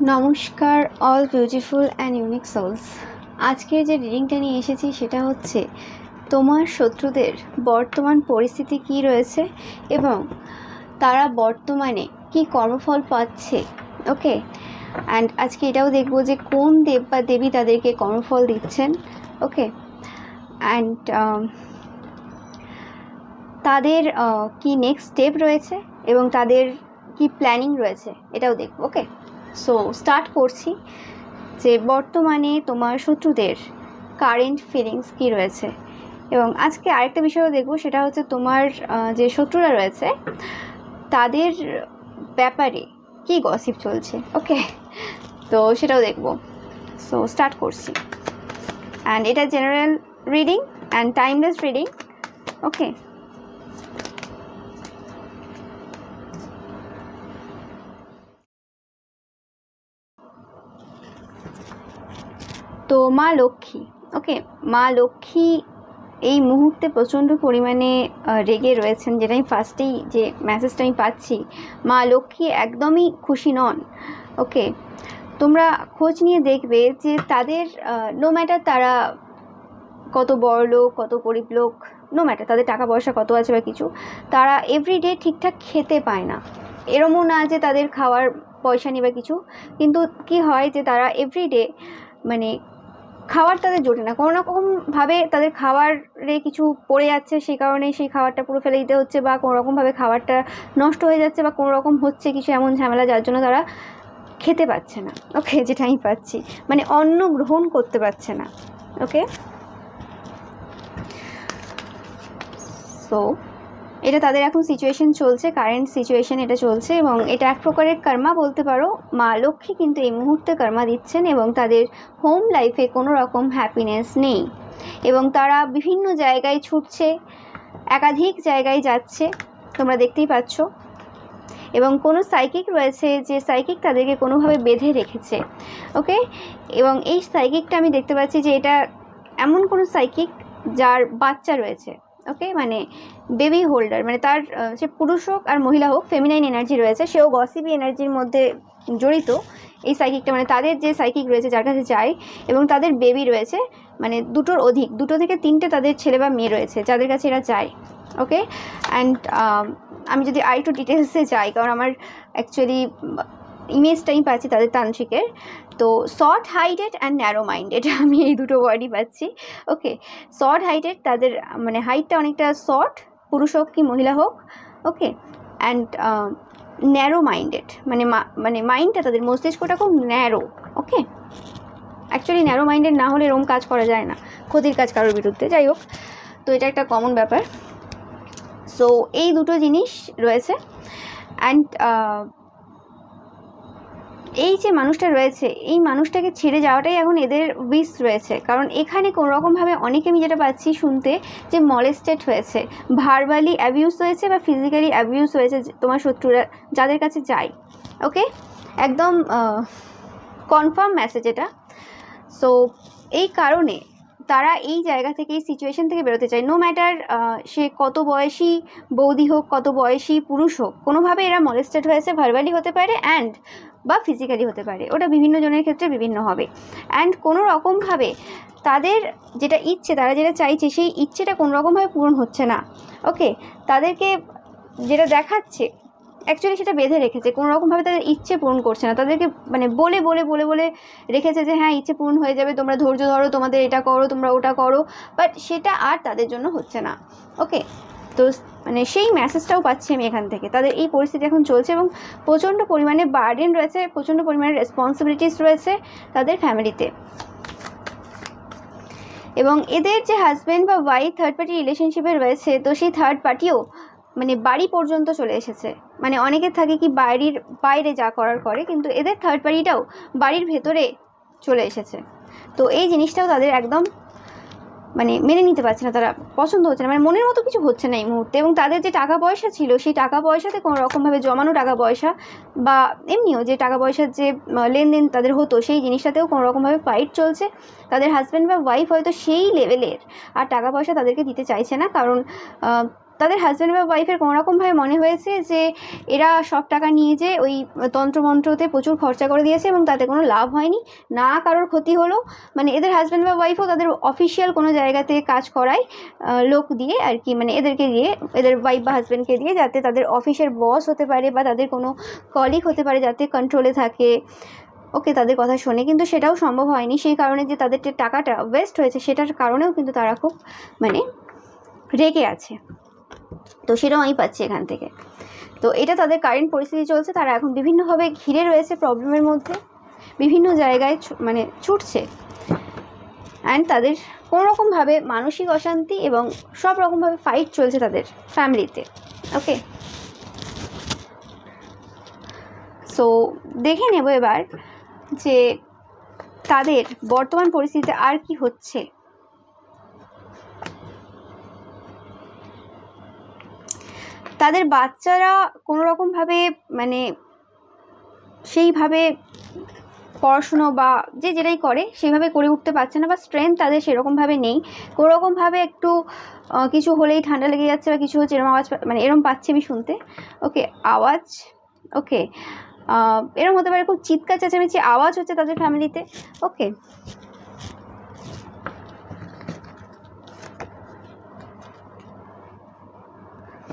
নমস্কার all beautiful and unique souls. আজকে যে রিডিংটা নিয়ে এসেছি সেটা হচ্ছে তোমার শত্রুদের বর্তমান পরিস্থিতি কি রয়েছে এবং তারা বর্তমানে কি কর্মফল পাচ্ছে। ওকে, অ্যান্ড আজকে এটাও দেখব যে কোন দেব বা দেবী তাদেরকে কর্মফল দিচ্ছেন। ওকে, অ্যান্ড তাদের কি নেক্সট স্টেপ রয়েছে এবং তাদের কি প্ল্যানিং রয়েছে এটাও দেখব। ওকে, সো স্টার্ট করছি যে বর্তমানে তোমার শত্রুদের কারেন্ট ফিলিংস কি রয়েছে। এবং আজকে আরেকটা বিষয়ও দেখব, সেটা হচ্ছে তোমার যে শত্রুরা রয়েছে তাদের ব্যাপারে কি গসিপ চলছে। ওকে, তো সেটাও দেখব। সো স্টার্ট করছি, অ্যান্ড এটা general reading and timeless reading. Okay, তো মা লক্ষ্মী। ওকে, মা লক্ষ্মী এই মুহূর্তে প্রচণ্ড পরিমাণে রেগে রয়েছেন, যেটা আমি ফার্স্টেই যে মেসেজটা আমি পাচ্ছি, মা লক্ষ্মী একদমই খুশি নন। ওকে, তোমরা খোঁজ নিয়ে দেখবে যে তাদের নো ম্যাটার তারা কত বড় লোক কত গরিব লোক, নো ম্যাটার তাদের টাকা পয়সা কত আছে বা কিছু, তারা এভরিডে ঠিকঠাক খেতে পায় না। এরমও না যে তাদের খাওয়ার পয়সা নেই বা কিছু, কিন্তু কি হয় যে তারা এভরিডে মানে খাবার তাদের জোটে না, কোনো না কোনোভাবে তাদের খাবারে কিছু পড়ে যাচ্ছে, সেই কারণে সেই খাবারটা পুরো ফেলে দিতে হচ্ছে, বা কোনো রকমভাবে খাবারটা নষ্ট হয়ে যাচ্ছে, বা কোনো রকম হচ্ছে কিছু এমন ঝামেলা যার জন্য তারা খেতে পাচ্ছে না। ওকে, যেটা আমি পাচ্ছি মানে অন্ন গ্রহণ করতে পারছে না। ওকে, সো এটা তাদের এখন সিচুয়েশন চলছে, কারেন্ট সিচুয়েশন এটা চলছে, এবং এটা এক প্রকারের কর্মা বলতে পারো। মা লক্ষ্মী কিন্তু এই মুহূর্তে কর্মা দিচ্ছেন এবং তাদের হোম লাইফে কোনো রকম হ্যাপিনেস নেই, এবং তারা বিভিন্ন জায়গায় ছুটছে, একাধিক জায়গায় যাচ্ছে, তোমরা দেখতেই পাচ্ছ। এবং কোনো সাইকিক রয়েছে যে সাইকিক তাদেরকে কোনোভাবে বেঁধে রেখেছে। ওকে, এবং এই সাইকিকটা আমি দেখতে পাচ্ছি যে এটা এমন কোনো সাইকিক যার বাচ্চা রয়েছে। ওকে, মানে বেবি হোল্ডার, মানে তার সে পুরুষ হোক আর মহিলা হোক, ফেমিনাইন এনার্জি রয়েছে, সেও গসিপি এনার্জির মধ্যে জড়িত এই সাইকিকটা। মানে তাদের যে সাইকিক রয়েছে যার কাছে যায়, এবং তাদের বেবি রয়েছে, মানে দুটোর অধিক, 2 থেকে 3টে তাদের ছেলে বা মেয়ে রয়েছে যাদের কাছে এরা যায়। ওকে, অ্যান্ড আমি যদি আরেকটু ডিটেলসে যাই, কারণ আমার অ্যাকচুয়ালি ইমেজটাই পাচ্ছি তাদের তান্ত্রিকের, তো শর্ট হাইটেড অ্যান্ড ন্যারো মাইন্ডেড, আমি এই দুটো ওয়ার্ডই পাচ্ছি। ওকে, শর্ট হাইটেড, তাদের মানে হাইটটা অনেকটা শর্ট, পুরুষ হোক কি মহিলা হোক। ওকে, অ্যান্ড ন্যারো মাইন্ডেড, মানে মাইন্ডটা তাদের মস্তিষ্কটা খুব ন্যারো। ওকে, অ্যাকচুয়ালি ন্যারো মাইন্ডেড না হলে এরকম কাজ করা যায় না, ক্ষতির কাজ কারোর বিরুদ্ধে। যাই হোক, তো এটা একটা কমন ব্যাপার। সো এই দুটো জিনিস রয়েছে, অ্যান্ড এই যে মানুষটা রয়েছে, এই মানুষটাকে ছেড়ে যাওয়াটাই এখন এদের উইশ রয়েছে, কারণ এখানে কোনোরকমভাবে অনেকে আমি যেটা পাচ্ছি শুনতে যে মলেস্টেড হয়েছে, ভার্বালি অ্যাবিউজ হয়েছে বা ফিজিক্যালি অ্যাবিউজ হয়েছে তোমার শত্রুরা যাদের কাছে যায়। ওকে, একদম কনফার্ম মেসেজ এটা। সো এই কারণে তারা এই জায়গা থেকে, এই সিচুয়েশন থেকে বেরোতে চায়, নো ম্যাটার সে কত বয়সী বৌদি হোক, কত বয়সী পুরুষ হোক, কোনোভাবে এরা মলেস্টেড হয়েছে, ভার্বালি হতে পারে অ্যান্ড বা ফিজিক্যালি হতে পারে, ওটা বিভিন্ন জনের ক্ষেত্রে বিভিন্ন হবে। অ্যান্ড কোনো রকমভাবে তাদের যেটা ইচ্ছে, তারা যেটা চাইছে, সেই ইচ্ছেটা কোনো রকমভাবে পূরণ হচ্ছে না। ওকে, তাদেরকে যেটা দেখাচ্ছে অ্যাকচুয়ালি সেটা বেঁধে রেখেছে, কোনো রকমভাবে তাদের ইচ্ছে পূরণ করছে না, তাদেরকে মানে বলে বলে বলে বলে রেখেছে যে হ্যাঁ ইচ্ছে পূরণ হয়ে যাবে, তোমরা ধৈর্য ধরো, তোমাদের এটা করো, তোমরা ওটা করো, বাট সেটা আর তাদের জন্য হচ্ছে না। ওকে, তো মানে সেই মেসেজটাও পাচ্ছি আমি এখান থেকে। তাদের এই পরিস্থিতি এখন চলছে এবং প্রচণ্ড পরিমাণে বার্ডেন রয়েছে, প্রচণ্ড পরিমাণে রেসপন্সিবিলিটিস রয়েছে তাদের ফ্যামিলিতে। এবং এদের যে হাজব্যান্ড বা ওয়াইফ থার্ড পার্টি রিলেশনশিপে রয়েছে, তো সেই থার্ড পার্টিও মানে বাড়ি পর্যন্ত চলে এসেছে। মানে অনেকের থাকে কি বাড়ির বাইরে যা করার করে, কিন্তু এদের থার্ড পার্টিটাও বাড়ির ভেতরে চলে এসেছে। তো এই জিনিসটাও তাদের একদম মানে মেনে নিতে পারছে না, তারা পছন্দ হচ্ছে না, মানে মনের মতো কিছু হচ্ছে না এই মুহূর্তে। এবং তাদের যে টাকা পয়সা ছিল, সেই টাকা পয়সাতে কোনো রকমভাবে জমানো টাকা পয়সা বা এমনিও যে টাকা পয়সার যে লেনদেন তাদের হতো, সেই জিনিসটাতেও কোনো রকমভাবে ফাইট চলছে। তাদের হাজব্যান্ড বা ওয়াইফ হয়তো সেই লেভেলের আর টাকা পয়সা তাদেরকে দিতে চাইছে না, কারণ তাদের হাজব্যান্ড বা ওয়াইফের কোনোরকমভাবে মনে হয়েছে যে এরা সব টাকা নিয়ে যে ওই তন্ত্রমন্ত্রতে প্রচুর খরচা করে দিয়েছে এবং তাতে কোনো লাভ হয়নি, না কারোর ক্ষতি হলো। মানে এদের হাজব্যান্ড বা ওয়াইফও তাদের অফিসিয়াল কোনো জায়গাতে কাজ করায় লোক দিয়ে আর কি, মানে এদেরকে দিয়ে, এদের ওয়াইফ বা হাজব্যান্ডকে দিয়ে, যাতে তাদের অফিসের বস হতে পারে বা তাদের কোনো কলিগ হতে পারে যাতে কন্ট্রোলে থাকে, ওকে, তাদের কথা শোনে। কিন্তু সেটাও সম্ভব হয়নি, সেই কারণে যে তাদের যে টাকাটা ওয়েস্ট হয়েছে সেটার কারণেও কিন্তু তারা খুব মানে রেগে আছে। তো সেটাও আমি পাচ্ছি এখান থেকে। তো এটা তাদের কারেন্ট পরিস্থিতি চলছে, তারা এখন বিভিন্নভাবে ঘিরে রয়েছে প্রবলেমের মধ্যে, বিভিন্ন জায়গায় মানে ছুটছে, অ্যান্ড তাদের কোনোরকমভাবে মানসিক অশান্তি এবং সব রকমভাবে ফাইট চলছে তাদের ফ্যামিলিতে। ওকে, সো দেখে নেব এবার যে তাদের বর্তমান পরিস্থিতিতে আর কি হচ্ছে। তাদের বাচ্চারা কোনোরকমভাবে মানে সেইভাবে পড়াশুনো বা যেটাই করে সেইভাবে করে উঠতে পারছে না, বা স্ট্রেংথ তাদের সেরকমভাবে নেই। কোনোরকমভাবে একটু কিছু হলেই ঠান্ডা লেগে যাচ্ছে বা কিছু হচ্ছে, এরকম আওয়াজ মানে এরকম পাচ্ছি আমি শুনতে। ওকে, আওয়াজ, ওকে, এরকম হতে পারে খুব চিৎকার চেঁচামেচি আওয়াজ হচ্ছে তাদের ফ্যামিলিতে। ওকে,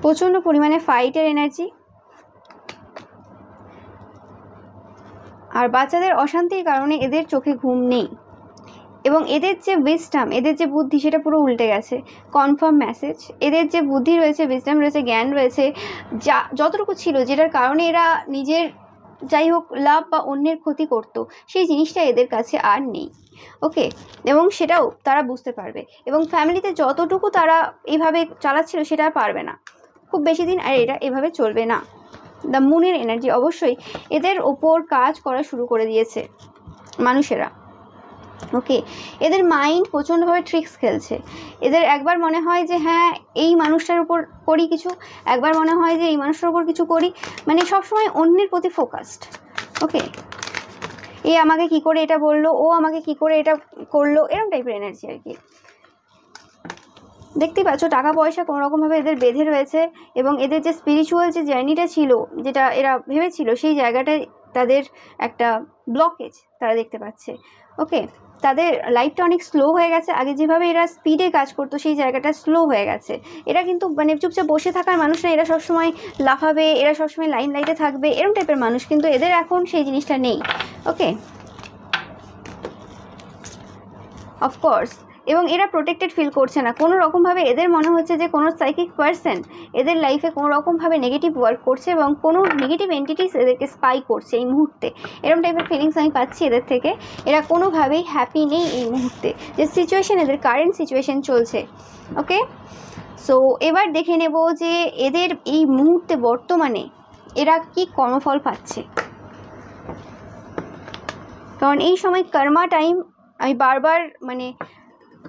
প্রচণ্ড পরিমাণে ফাইটের এনার্জি, আর বাচ্চাদের অশান্তির কারণে এদের চোখে ঘুম নেই, এবং এদের যে উইজডম, এদের যে বুদ্ধি সেটা পুরো উল্টে গেছে। কনফার্ম মেসেজ, এদের যে বুদ্ধি রয়েছে, উইজডম রয়েছে, জ্ঞান রয়েছে, যা যতটুকু ছিল যেটার কারণে এরা নিজের যাই হোক লাভ বা অন্যের ক্ষতি করতো, সেই জিনিসটা এদের কাছে আর নেই। ওকে, এবং সেটাও তারা বুঝতে পারবে, এবং ফ্যামিলিতে যতটুকু তারা এইভাবে চালাচ্ছিল সেটা আর পারবে না খুব বেশি দিন, আর এটা এভাবে চলবে না। দ্য মুনের এনার্জি অবশ্যই এদের ওপর কাজ করা শুরু করে দিয়েছে মানুষেরা। ওকে, এদের মাইন্ড প্রচণ্ডভাবে ট্রিক্স খেলছে। এদের একবার মনে হয় যে হ্যাঁ এই মানুষটার উপর করি কিছু, একবার মনে হয় যে এই মানুষটার উপর কিছু করি, মানে সবসময় অন্যের প্রতি ফোকাসড। ওকে, এ আমাকে কি করে এটা বললো, ও আমাকে কি করে এটা করলো, এরকম টাইপের এনার্জি আর কি। দেখতেই পাচ্ছ টাকা পয়সা কোনোরকমভাবে এদের বেঁধে রয়েছে, এবং এদের যে স্পিরিচুয়াল যে জার্নিটা ছিল, যেটা এরা ভেবেছিল, সেই জায়গাটায় তাদের একটা ব্লকেজ তারা দেখতে পাচ্ছে। ওকে, তাদের লাইফটা অনেক স্লো হয়ে গেছে। আগে যেভাবে এরা স্পিডে কাজ করতো সেই জায়গাটা স্লো হয়ে গেছে। এরা কিন্তু মানে চুপচাপ বসে থাকার মানুষ না, এরা সবসময় লাফাবে, এরা সবসময় লাইন লাইটে থাকবে, এরকম টাইপের মানুষ, কিন্তু এদের এখন সেই জিনিসটা নেই। ওকে, অফকোর্স, এবং এরা প্রোটেক্টেড ফিল করছে না কোনো রকমভাবে। এদের মনে হচ্ছে যে কোনো সাইকিক পার্সন এদের লাইফে কোনো রকমভাবে নেগেটিভ ওয়ার্ক করছে, এবং কোনো নেগেটিভ এন্টিটিস এদেরকে স্পাই করছে এই মুহূর্তে। এরকম টাইপের ফিলিংস আমি পাচ্ছি এদের থেকে। এরা কোনোভাবেই হ্যাপি নেই এই মুহূর্তে, যে সিচুয়েশন এদের কারেন্ট সিচুয়েশন চলছে। ওকে, সো এবার দেখে নেব যে এদের এই মুহূর্তে বর্তমানে এরা কি কর্মফল পাচ্ছে, কারণ এই সময় কর্মা টাইম আমি বারবার মানে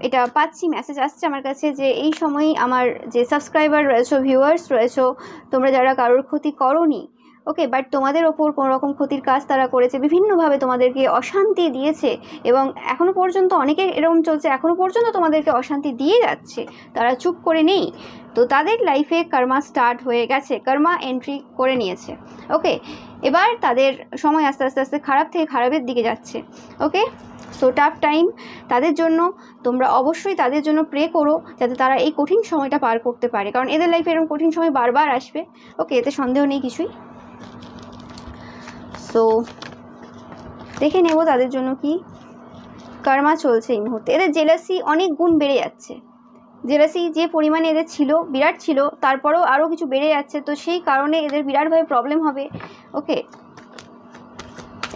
এটা পাচ্ছি, মেসেজ আসছে আমার কাছে যে এই সময় আমার যে সাবস্ক্রাইবার রয়েছে, ভিউয়ার্স রয়েছে, তোমরা যারা কারোর ক্ষতি করোনি, ওকে, বাট তোমাদের ওপর কোনো রকম ক্ষতির কাজ তারা করেছে, বিভিন্নভাবে তোমাদেরকে অশান্তি দিয়েছে, এবং এখনও পর্যন্ত অনেকে এরকম চলছে, এখনও পর্যন্ত তোমাদেরকে অশান্তি দিয়ে যাচ্ছে, তারা চুপ করে নেই। তো তাদের লাইফে কর্মা স্টার্ট হয়ে গেছে, কর্মা এন্ট্রি করে নিয়েছে। ওকে, এবার তাদের সময় আস্তে আস্তে আস্তে খারাপ থেকে খারাপের দিকে যাচ্ছে। ওকে, সো টাফ টাইম তাদের জন্য। তোমরা অবশ্যই তাদের জন্য প্রে করো যাতে তারা এই কঠিন সময়টা পার করতে পারে, কারণ এদের লাইফে এরকম কঠিন সময় বারবার আসবে। ওকে, এতে সন্দেহ নেই কিছুই। সো দেখে নেব তাদের জন্য কি কর্মা চলছে এই মুহূর্তে। এদের জেলাসি অনেক গুণ বেড়ে যাচ্ছে, জেলাসি যে পরিমাণে এদের ছিল বিরাট ছিল, তারপরেও আরও কিছু বেড়ে যাচ্ছে, তো সেই কারণে এদের বিরাটভাবে প্রবলেম হবে। ওকে,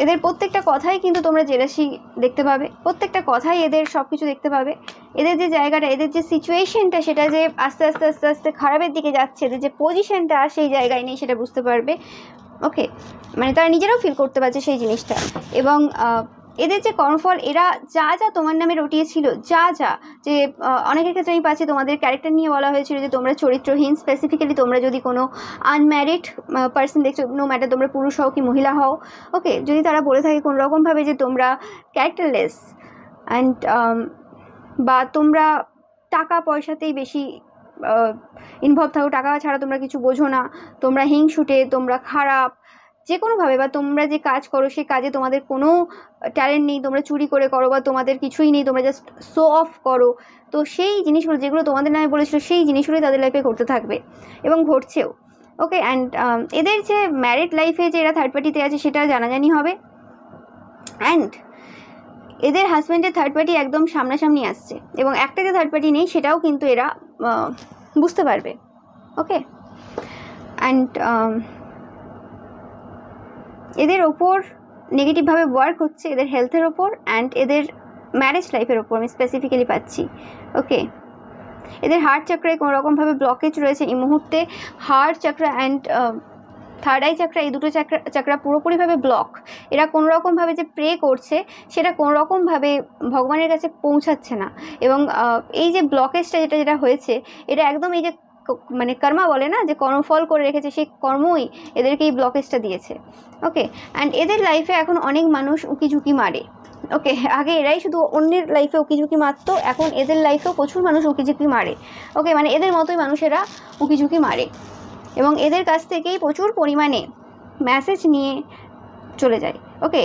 এদের প্রত্যেকটা কথাই কিন্তু তোমরা জেলাসি দেখতে পাবে, প্রত্যেকটা কথাই এদের সব কিছু দেখতে পাবে। এদের যে জায়গাটা, এদের যে সিচুয়েশনটা, সেটা যে আস্তে আস্তে আস্তে আস্তে খারাপের দিকে যাচ্ছে, এদের যে পজিশনটা সেই জায়গায় নেই সেটা বুঝতে পারবে। ওকে, মানে তারা নিজেরাও ফিল করতে পারছে সেই জিনিসটা। এবং এদের যে কর্মফল, এরা যা যা তোমার নামে রটিয়েছিল, যা যা যে অনেকের ক্ষেত্রে আমি পাচ্ছি তোমাদের ক্যারেক্টার নিয়ে বলা হয়েছিল যে তোমরা চরিত্রহীন, স্পেসিফিক্যালি তোমরা যদি কোনো আনম্যারিড পার্সন দেখছো, নো ম্যাটার তোমরা পুরুষ হও কি মহিলা হও, ওকে, যদি তারা বলে থাকে কোনো রকমভাবে যে তোমরা ক্যারেক্টারলেস অ্যান্ড বা তোমরা টাকা পয়সাতেই বেশি ইনভলভ থাকো, টাকা ছাড়া তোমরা কিছু বোঝো না, তোমরা হিংসুটে, তোমরা খারাপ, যে কোনোভাবে, বা তোমরা যে কাজ করো সেই কাজে তোমাদের কোনো ট্যালেন্ট নেই, তোমরা চুরি করে করো বা তোমাদের কিছুই নেই, তোমরা জাস্ট শো অফ করো। তো সেই জিনিসগুলো যেগুলো তোমাদের নামে বলেছিল সেই জিনিসগুলোই তাদের লাইফে ঘটতে থাকবে এবং ঘটছেও। ওকে, অ্যান্ড এদের যে ম্যারিড লাইফে যে এরা থার্ড পার্টিতে আছে সেটা জানাজানি হবে, অ্যান্ড এদের হাজব্যান্ডের থার্ড পার্টি একদম সামনাসামনি আসছে, এবং একটা যে থার্ড পার্টি নেই সেটাও কিন্তু এরা বুঝতে পারবে। ওকে, অ্যান্ড এদের ওপর নেগেটিভভাবে ওয়ার্ক হচ্ছে এদের হেলথের ওপর অ্যান্ড এদের ম্যারেজ লাইফের ওপর আমি স্পেসিফিক্যালি পাচ্ছি। ওকে, এদের হার্ট চাকরায় কোনো রকমভাবে ব্লকেজ রয়েছে এই মুহূর্তে। Heart chakra and third eye chakra, এই দুটো চাকরা পুরোপুরিভাবে ব্লক। এরা কোনো রকমভাবে যে প্রে করছে সেটা কোনো রকমভাবে ভগবানের কাছে পৌঁছাচ্ছে না, এবং এই যে ব্লকেজটা যেটা হয়েছে এটা একদম এই যে মানে কর্মা বলে না, যে কর্মফল করে রেখেছে, সেই কর্মই এদেরকে এই ব্লকেজটা দিয়েছে। ওকে, অ্যান্ড এদের লাইফে এখন অনেক মানুষ উকিঝুঁকি মারে। ওকে, আগে এরাই শুধু অন্যের লাইফে উকিঝুঁকি মারত, এখন এদের লাইফেও প্রচুর মানুষ উকিঝুঁকি মারে। ওকে, মানে এদের মতোই মানুষেরা উকিঝুঁকি মারে, এবং এদের কাছ থেকেই প্রচুর পরিমাণে মেসেজ নিয়ে চলে যায়। ওকে,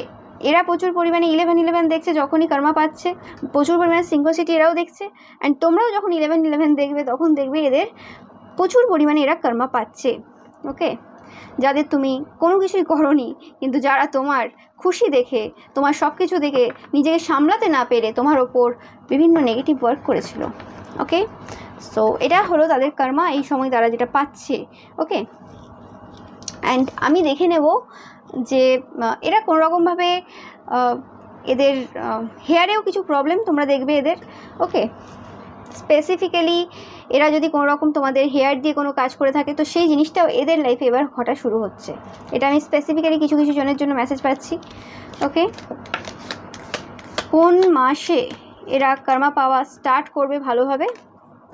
এরা প্রচুর পরিমাণে 11-11 দেখছে যখনই কর্মা পাচ্ছে, প্রচুর পরিমাণে সিঙ্কোসিটি এরাও দেখছে, অ্যান্ড তোমরাও যখন 11-11 দেখবে তখন দেখবে এদের প্রচুর পরিমাণে এরা কর্মা পাচ্ছে। ওকে, যাদের তুমি কোনো কিছুই করোনি, কিন্তু যারা তোমার খুশি দেখে, তোমার সব কিছু দেখে নিজেকে সামলাতে না পেরে তোমার ওপর বিভিন্ন নেগেটিভ ওয়ার্ক করেছিল। ওকে, সো এটা হলো তাদের কর্মা, এই সময় তারা যেটা পাচ্ছে। ওকে, অ্যান্ড আমি দেখে নেব যে এরা কোনো রকমভাবে এদের হেয়ারেও কিছু প্রবলেম তোমরা দেখবে এদের। ওকে, স্পেসিফিক্যালি এরা যদি কোনো রকম তোমাদের হেয়ার দিয়ে কোনো কাজ করে থাকে তো সেই জিনিসটাও এদের লাইফে এবার ঘটা শুরু হচ্ছে। এটা আমি স্পেসিফিক্যালি কিছু কিছু জনের জন্য মেসেজ পাচ্ছি। ওকে, কোন মাসে এরা কর্মা পাওয়া স্টার্ট করবে ভালোভাবে,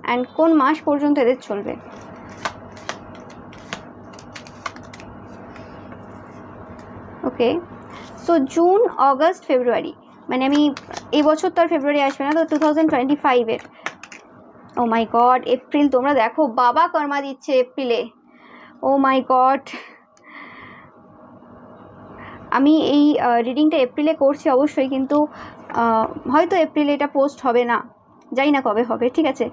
অ্যান্ড কোন মাস পর্যন্ত এদের চলবে। ওকে, সো জুন, অগস্ট, ফেব্রুয়ারি, মানে আমি এই বছর তো আর ফেব্রুয়ারি আসবে না, তো 2025-এর। ও মাই গড, এপ্রিল, তোমরা দেখো বাবা কর্মা দিচ্ছে এপ্রিলে। ও মাই গড, আমি এই রিডিংটা এপ্রিলে করছি অবশ্যই, কিন্তু হয়তো এপ্রিলে এটা পোস্ট হবে না, জানি না কবে হবে। ঠিক আছে,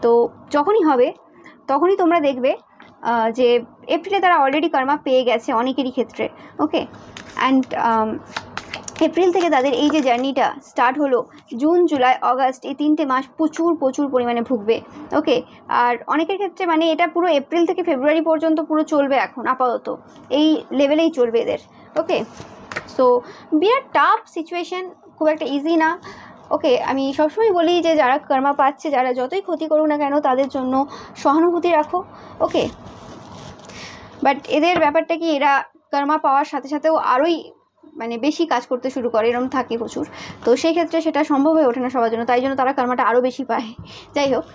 তো যখনই হবে তখনই তোমরা দেখবে যে এপ্রিলে তারা অলরেডি কর্মা পেয়ে গেছে অনেকেরই ক্ষেত্রে। ওকে, অ্যান্ড এপ্রিল থেকে তাদের এই যে জার্নিটা স্টার্ট হলো, জুন, জুলাই, অগাস্ট, এই 3টে মাস প্রচুর পরিমাণে ভুগবে। ওকে, আর অনেকের ক্ষেত্রে মানে এটা পুরো এপ্রিল থেকে ফেব্রুয়ারি পর্যন্ত পুরো চলবে, এখন আপাতত এই লেভেলেই চলবে এদের। ওকে, সো বিরাট টাফ সিচুয়েশন, খুব একটা ইজি না। ওকে, আমি সবসময় বলি যে যারা কর্মা পাচ্ছে, যারা যতই ক্ষতি করুক না কেন তাদের জন্য সহানুভূতি রাখো। ওকে, বাট এদের ব্যাপারটা কি, এরা কর্মা পাওয়ার সাথে সাথেও আরোই মানে বেশি কাজ করতে শুরু করে, এরকম থাকে প্রচুর, তো সেই ক্ষেত্রে সেটা সম্ভব হয়ে ওঠে না সবার জন্য, তাই জন্য তারা কর্মাটা আরও বেশি পায়। যাই হোক,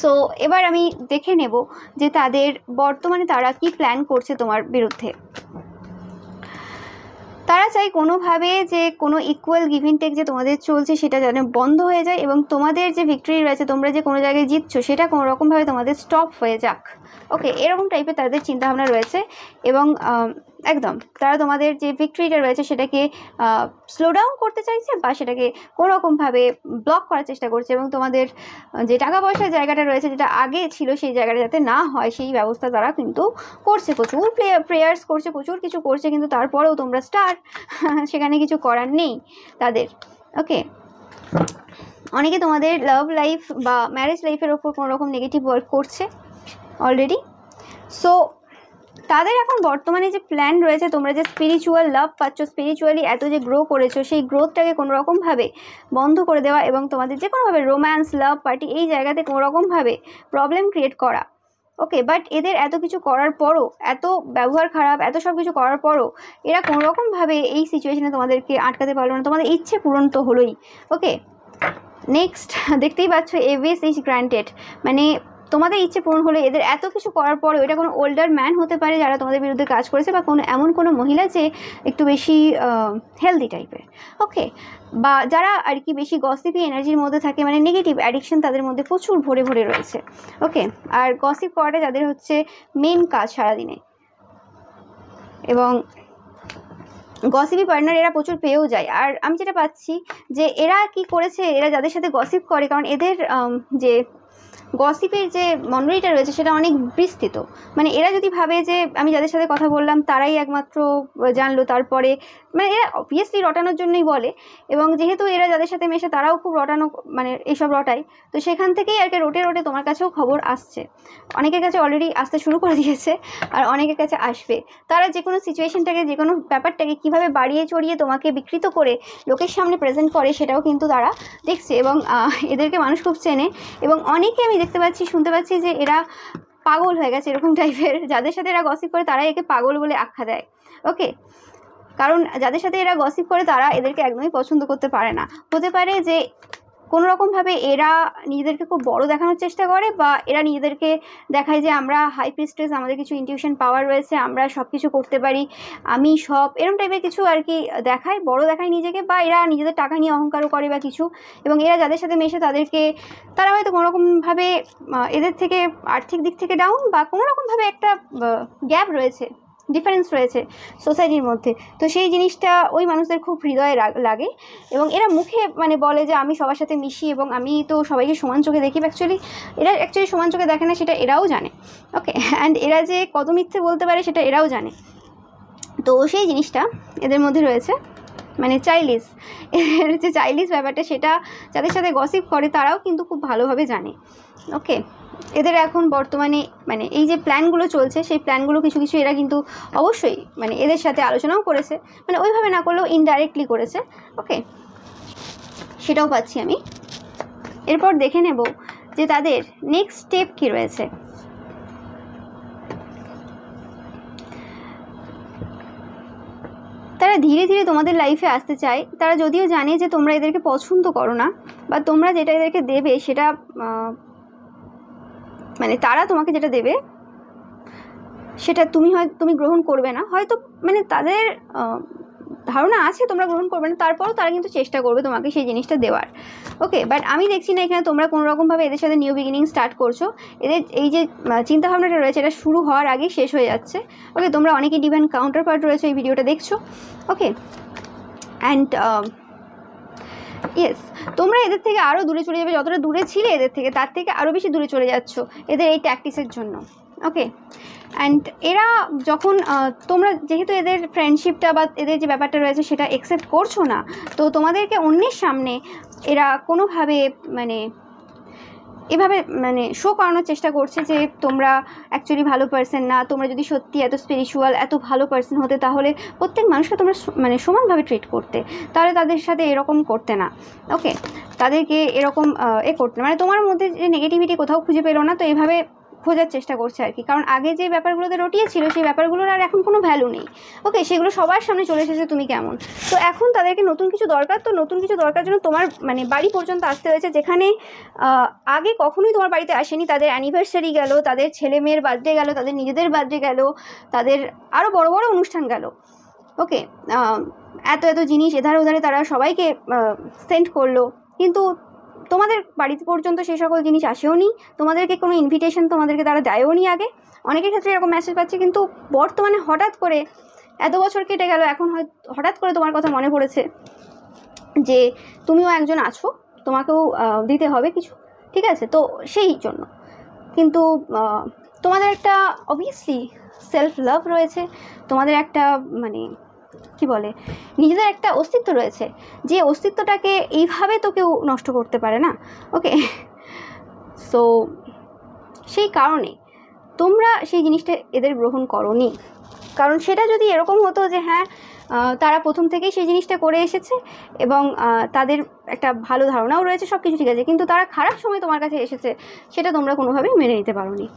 সো এবার আমি দেখে নেব যে তাদের বর্তমানে তারা কি প্ল্যান করছে তোমার বিরুদ্ধে। তারা চাই কোনোভাবে যে কোনো ইকুয়াল গিভ অ্যান্ড টেক যে তোমাদের চলছে সেটা যেন বন্ধ হয়ে যায়, এবং তোমাদের যে ভিক্টরি রয়েছে, তোমরা যে কোনো জায়গায় জিতছো সেটা কোনো রকমভাবে তোমাদের স্টপ হয়ে যাক। ওকে, এরকম টাইপের তাদের চিন্তাভাবনা রয়েছে, এবং একদম তারা তোমাদের যে ভিক্টরিটা রয়েছে সেটাকে স্লো ডাউন করতে চাইছে, বা সেটাকে কোনো রকমভাবে ব্লক করার চেষ্টা করছে, এবং তোমাদের যে টাকা পয়সার জায়গাটা রয়েছে যেটা আগে ছিল সেই জায়গাটা যাতে না হয় সেই ব্যবস্থা তারা কিন্তু করছে, প্রচুর প্রেয়ার্স করছে, প্রচুর কিছু করছে, কিন্তু তারপরেও তোমরা স্টার্ট, সেখানে কিছু করার নেই তাদের। ওকে, অনেকে তোমাদের লাভ লাইফ বা ম্যারেজ লাইফের ওপর কোনো রকম নেগেটিভ ওয়ার্ক করছে অলরেডি। সো তাদের এখন বর্তমানে যে প্ল্যান রয়েছে, তোমরা যে স্পিরিচুয়াল লাভ পাচ্ছ, স্পিরিচুয়ালি এত যে গ্রো করেছো, সেই গ্রোথটাকে কোনো রকমভাবে বন্ধ করে দেওয়া, এবং তোমাদের যে কোনোভাবে রোম্যান্স, লাভ, পার্টি এই জায়গাতে কোনো রকমভাবে প্রবলেম ক্রিয়েট করা। ওকে, বাট এদের এত কিছু করার পরও, এত ব্যবহার খারাপ, এত সব কিছু করার পরও এরা কোনো রকমভাবে এই সিচুয়েশনে তোমাদেরকে আটকাতে পারলো না, তোমাদের ইচ্ছে পূরণ তো হলোই। ওকে, নেক্সট দেখতেই পাচ্ছ, এ উইশ ইজ গ্রান্টেড, মানে তোমাদের ইচ্ছে পূরণ হলো। এদের এত কিছু করার পর এটা কোনো ওল্ডার ম্যান হতে পারে যারা তোমাদের বিরুদ্ধে কাজ করেছে, বা এমন কোনো মহিলা যে একটু বেশি হেলদি টাইপের, ওকে, বা যারা আর কি বেশি গসিপি এনার্জির মধ্যে থাকে, মানে নেগেটিভ অ্যাডিকশন তাদের মধ্যে প্রচুর ভরে ভরে রয়েছে, ওকে। আর গসিপ করাটা যাদের হচ্ছে মেন কাজ সারাদিনে, এবং গসিপি পার্টনার এরা প্রচুর পেয়েও যায়। আর আমি যেটা পাচ্ছি যে এরা কি করেছে, এরা যাদের সাথে গসিপ করে, কারণ এদের যে গসিপের যে মণ্ডলীটা রয়েছে সেটা অনেক বিস্তৃত, মানে এরা যদি ভাবে যে আমি যাদের সাথে কথা বললাম তারাই একমাত্র জানলো, তারপরে মানে এরা অবভিয়াসলি রটানোর জন্যই বলে, এবং যেহেতু এরা যাদের সাথে মেশে তারাও খুব রটানো, মানে এইসব রটায়, তো সেখান থেকেই আর কি রোটে রোটে তোমার কাছেও খবর আসছে। অনেকের কাছে অলরেডি আসতে শুরু করে দিয়েছে, আর অনেকের কাছে আসবে। তারা যে কোনো সিচুয়েশনটাকে, যে কোনো ব্যাপারটাকে কীভাবে বাড়িয়ে চড়িয়ে তোমাকে বিকৃত করে লোকের সামনে প্রেজেন্ট করে সেটাও কিন্তু তারা দেখছে, এবং এদেরকে মানুষ খুব চেনে। এবং অনেকে আমি দেখতে পাচ্ছি, শুনতে পাচ্ছি যে এরা পাগল হয়ে গেছে এরকম টাইপের, যাদের সাথে এরা গসিপ করে তারা একে পাগল বলে আখ্যা দেয়, ওকে। কারণ যাদের সাথে এরা গসিপ করে তারা এদেরকে একদমই পছন্দ করতে পারে না। হতে পারে যে কোনো রকমভাবে এরা নিজেদেরকে খুব বড় দেখানোর চেষ্টা করে, বা এরা নিজেদেরকে দেখায় যে আমরা হাই প্রিস্টেস, আমাদের কিছু ইনটিউশন পাওয়ার রয়েছে, আমরা সব কিছু করতে পারি, আমি সব, এরকম টাইপের কিছু আর কি দেখায়, বড় দেখায় নিজেকে, বা এরা নিজেদের টাকা নিয়ে অহংকারও করে বা কিছু। এবং এরা যাদের সাথে মেশে তারা হয়তো কোনোরকমভাবে এদের থেকে আর্থিক দিক থেকে ডাউন, বা কোনোরকমভাবে একটা গ্যাপ রয়েছে, ডিফারেন্স রয়েছে সোসাইটির মধ্যে। তো সেই জিনিসটা ওই মানুষদের খুব হৃদয়ে লাগে, এবং এরা মুখে মানে বলে যে আমি সবার সাথে মিশি এবং আমি তো সবাইকে সমান চোখে দেখি, এরা অ্যাকচুয়ালি সমান চোখে দেখে না, সেটা এরাও জানে, ওকে। অ্যান্ড এরা যে কত মিথ্যে বলতে পারে সেটা এরাও জানে। তো সেই জিনিসটা এদের মধ্যে রয়েছে, মানে চাইল্ডিশ, এর যে চাইল্ডিশ ব্যাপারটা সেটা যাদের সাথে গসিপ করে তারাও কিন্তু খুব ভালোভাবে জানে, ওকে। এদের এখন বর্তমানে মানে এই যে প্ল্যানগুলো চলছে, সেই প্ল্যানগুলো কিছু কিছু এরা কিন্তু অবশ্যই মানে এদের সাথে আলোচনাও করেছে, মানে ওইভাবে না করলেও ইনডাইরেক্টলি করেছে, ওকে, সেটাও পাচ্ছি আমি। এরপর দেখে নেব যে তাদের নেক্সট স্টেপ কী রয়েছে। তারা ধীরে ধীরে তোমাদের লাইফে আসতে চায়। তারা যদিও জানে যে তোমরা এদেরকে পছন্দ করো না, বা তোমরা যেটা এদেরকে দেবে সেটা মানে তারা তোমাকে যেটা দেবে সেটা তুমি গ্রহণ করবে না, হয়তো মানে তাদের ধারণা আছে তোমরা গ্রহণ করবে না, তারপরও তারা কিন্তু চেষ্টা করবে তোমাকে সেই জিনিসটা দেওয়ার, ওকে। বাট আমি দেখছি না এখানে তোমরা কোনো রকমভাবে এদের সাথে নিউ বিগিনিং স্টার্ট করছো। এদের এই যে চিন্তাভাবনাটা রয়েছে এটা শুরু হওয়ার আগেই শেষ হয়ে যাচ্ছে, ওকে। তোমরা অনেকে ডিভাইন কাউন্টার পার্ট রয়েছে এই ভিডিওটা দেখছো, ওকে। অ্যান্ড ইয়েস, তোমরা এদের থেকে আরও দূরে চলে যাবে, যতটা দূরে ছিলে এদের থেকে তার থেকে আরও বেশি দূরে চলে যাচ্ছ এদের এই ট্যাকটিক্সের জন্য, ওকে। অ্যান্ড এরা যখন তোমরা যেহেতু এদের ফ্রেন্ডশিপটা বা এদের যে ব্যাপারটা রয়েছে সেটা অ্যাকসেপ্ট করছো না, তো তোমাদেরকে অন্যের সামনে এরা কোনোভাবে মানে এভাবে মানে শো করানোর চেষ্টা করছে যে তোমরা অ্যাকচুয়ালি ভালো পার্সন না। তোমরা যদি সত্যি এত স্পিরিচুয়াল, এত ভালো পার্সন হতে, তাহলে প্রত্যেক মানুষকে তোমরা মানে সমানভাবে ট্রিট করতে, তাহলে তাদের সাথে এরকম করতে না, ওকে। তাদেরকে এরকম করতে মানে তোমার মধ্যে যে নেগেটিভিটি কোথাও খুঁজে পেলো না, তো এইভাবে খোঁজার চেষ্টা করছে আর কি। কারণ আগে যে ব্যাপারগুলোতে রটিয়েছিল সেই ব্যাপারগুলোর আর এখন কোনো ভ্যালু নেই, ওকে। সেগুলো সবার সামনে চলে এসেছে তুমি কেমন। তো এখন তাদেরকে নতুন কিছু দরকার, তো নতুন কিছু দরকার জন্য তোমার মানে বাড়ি পর্যন্ত আসতে হয়েছে, যেখানে আগে কখনোই তোমার বাড়িতে আসেনি। তাদের অ্যানিভার্সারি গেল, তাদের ছেলে মেয়ের বার্থডে গেল, তাদের নিজেদের বার্থডে গেল, তাদের আরও বড় বড় অনুষ্ঠান গেল, ওকে। এত এত জিনিস এধারে ওধারে তারা সবাইকে সেন্ড করলো, কিন্তু তোমাদের বাড়িতে পর্যন্ত সেই সকল জিনিস আসেও নি, তোমাদেরকে কোনো ইনভিটেশন তোমাদেরকে তারা দেয়ও নি আগে। অনেকের ক্ষেত্রে এরকম মেসেজ পাচ্ছে, কিন্তু বর্তমানে হঠাৎ করে এত বছর কেটে গেল, এখন হঠাৎ করে তোমার কথা মনে পড়েছে যে তুমিও একজন আছো, তোমাকেও দিতে হবে কিছু, ঠিক আছে। তো সেই জন্য কিন্তু তোমাদের একটা অবভিয়াসলি সেলফ লাভ রয়েছে, তোমাদের একটা মানে কি বলে নিজেদের একটা অস্তিত্ব রয়েছে, যে অস্তিত্বটাকে এইভাবে তো কেউ নষ্ট করতে পারে না, ওকে। সো সেই কারণে তোমরা সেই জিনিসটা এদের গ্রহণ করোনি। কারণ সেটা যদি এরকম হতো যে হ্যাঁ তারা প্রথম থেকেই সেই জিনিসটা করে এসেছে এবং তাদের একটা ভালো ধারণাও রয়েছে, সব কিছু ঠিক আছে, কিন্তু তারা খারাপ সময় তোমার কাছে এসেছে, সেটা তোমরা কোনোভাবেই মেনে নিতে পারোনি,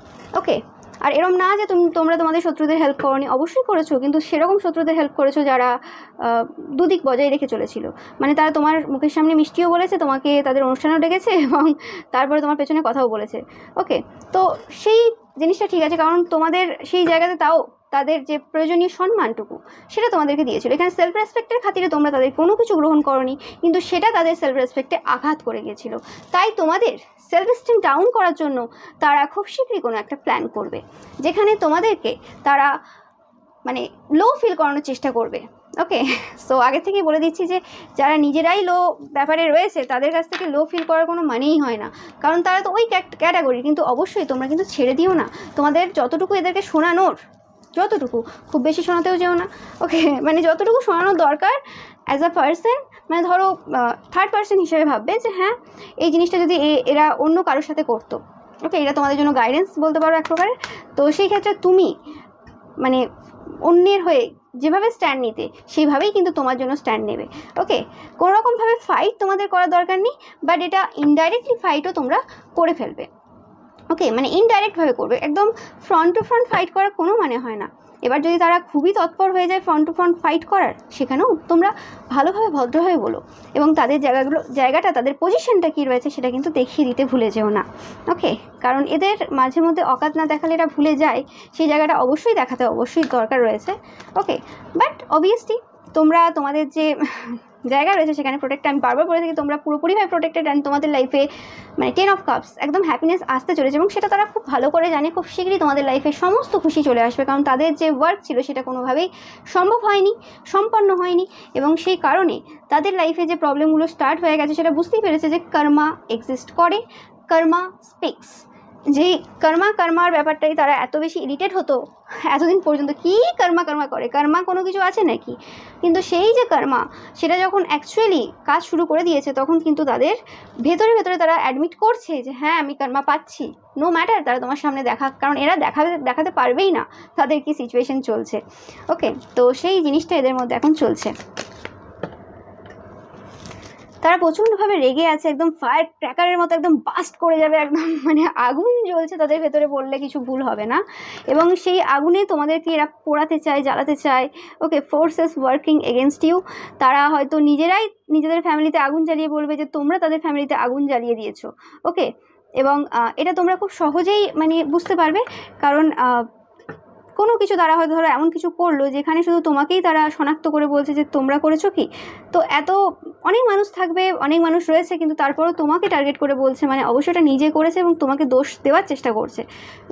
ওকে। আর এরম না যে তোমরা তোমাদের শত্রুদের হেল্প করোনি, অবশ্যই করেছো, কিন্তু সেরকম শত্রুদের হেল্প করেছো যারা দুদিক বজায় রেখে চলেছিল। মানে তারা তোমার মুখের সামনে মিষ্টিও বলেছে, তোমাকে তাদের অনুষ্ঠানেও ডেকেছে এবং তারপরে তোমার পেছনে কথাও বলেছে। ওকে, তো সেই জিনিসটা ঠিক আছে, কারণ তোমাদের সেই জায়গাতে তাও তাদের যে প্রয়োজনীয় সম্মানটুকু সেটা তোমাদেরকে দিয়েছিল। এখানে সেলফ রেসপেক্টের খাতিরে তোমরা তাদের কোনো কিছু গ্রহণ করোনি, কিন্তু সেটা তাদের সেলফ রেসপেক্টে আঘাত করে গিয়েছিল। তাই তোমাদের সেলফ এস্টিম ডাউন করার জন্য তারা খুব শীঘ্রই কোনো একটা প্ল্যান করবে, যেখানে তোমাদেরকে তারা মানে লো ফিল করানোর চেষ্টা করবে। ওকে, সো আগে থেকেই বলে দিচ্ছি যে যারা নিজেরাই লো ব্যাপারে রয়েছে তাদের কাছ থেকে লো ফিল করার কোনো মানেই হয় না, কারণ তারা তো ওই ক্যাটাগরি। কিন্তু অবশ্যই তোমরা কিন্তু ছেড়ে দিও না, তোমাদের যতটুকু এদেরকে শোনানোর, যতটুকু, খুব বেশি শোনাতেও যেও না। ওকে, মানে যতটুকু শোনানোর দরকার অ্যাজ আ পার্সন, মানে ধরো থার্ড পার্সন হিসেবে ভাববে যে হ্যাঁ এই জিনিসটা যদি এরা অন্য কারোর সাথে করতো, ওকে, এটা তোমাদের জন্য গাইডেন্স বলতে পারো এক প্রকারের। তো সেই ক্ষেত্রে তুমি মানে অন্যের হয়ে যেভাবে স্ট্যান্ড নিতে সেইভাবেই কিন্তু তোমার জন্য স্ট্যান্ড নেবে। ওকে, কোনোরকমভাবে ফাইট তোমাদের করার দরকার নেই, বাট এটা ইনডাইরেক্টলি ফাইটও তোমরা করে ফেলবে। ওকে, মানে ইনডাইরেক্টভাবে করবে, একদম ফ্রন্ট টু ফ্রন্ট ফাইট করার কোনো মানে হয় না। এবার যদি তারা খুবই তৎপর হয়ে যায় ফ্রন্ট টু ফ্রন্ট ফাইট করার, সেখানেও তোমরা ভালোভাবে ভদ্রভাবে বলো এবং তাদের জায়গাটা তাদের পজিশনটা কী রয়েছে সেটা কিন্তু দেখিয়ে দিতে ভুলে যেও না। ওকে, কারণ এদের মাঝে মধ্যে অকাত না দেখালে এরা ভুলে যায়, সেই জায়গাটা অবশ্যই দেখাতে অবশ্যই দরকার রয়েছে। ওকে, বাট অবভিয়াসলি তোমরা তোমাদের যে জায়গা রয়েছে সেখানে প্রোটেক্ট, আমি বারবার বলে থাকি তোমরা পুরোপুরিভাবে প্রোটেক্টেড, অ্যান্ড তোমাদের লাইফে মানে 10 অফ কাপস একদম হ্যাপিনেস আসতে চলেছে, এবং সেটা তারা খুব ভালো করে জানে। খুব শীঘ্রই তোমাদের লাইফে সমস্ত খুশি চলে আসবে, কারণ তাদের যে ওয়ার্ক ছিল সেটা কোনোভাবেই সম্ভব হয়নি, সম্পন্ন হয়নি, এবং সেই কারণে তাদের লাইফে যে প্রবলেমগুলো স্টার্ট হয়ে গেছে সেটা বুঝতেই পেরেছে যে কর্মা এক্সিস্ট করে, কর্মা স্পিক্স। যেই কর্মার ব্যাপারটাই তারা এত বেশি ইরিটেট হতো এতদিন পর্যন্ত, কি কর্মা করে, কর্মা কোনো কিছু আছে নাকি। কিন্তু সেই যে কর্মা সেটা যখন অ্যাকচুয়ালি কাজ শুরু করে দিয়েছে, তখন কিন্তু তাদের ভেতরে তারা অ্যাডমিট করছে যে হ্যাঁ আমি কর্মা পাচ্ছি, নো ম্যাটার তারা তোমার সামনে কারণ এরা দেখাতে পারবেই না তাদের কি সিচুয়েশন চলছে। ওকে, তো সেই জিনিসটা এদের মধ্যে এখন চলছে। তারা প্রচণ্ডভাবে রেগে আছে, একদম ফায়ার ক্র্যাকারের মতো একদম বাস্ট করে যাবে, একদম মানে আগুন জ্বলছে তাদের ভেতরে বললে কিছু ভুল হবে না। এবং সেই আগুনে তোমাদেরকে এরা পোড়াতে চায়, জ্বালাতে চায়। ওকে, ফোর্সেস ওয়ার্কিং এগেনস্ট ইউ। তারা হয়তো নিজেরাই নিজেদের ফ্যামিলিতে আগুন জ্বালিয়ে বলবে যে তোমরা তাদের ফ্যামিলিতে আগুন জ্বালিয়ে দিয়েছো। ওকে, এবং এটা তোমরা খুব সহজেই মানে বুঝতে পারবে, কারণ কোনো কিছু তারা হয়তো ধরো এমন কিছু করলো যেখানে শুধু তোমাকেই তারা শনাক্ত করে বলছে যে তোমরা করেছো কি। তো অনেক মানুষ থাকবে, অনেক মানুষ রয়েছে, কিন্তু তারপরেও তোমাকে টার্গেট করে বলছে, মানে অবশ্যই এটা নিজে করেছে এবং তোমাকে দোষ দেওয়ার চেষ্টা করছে।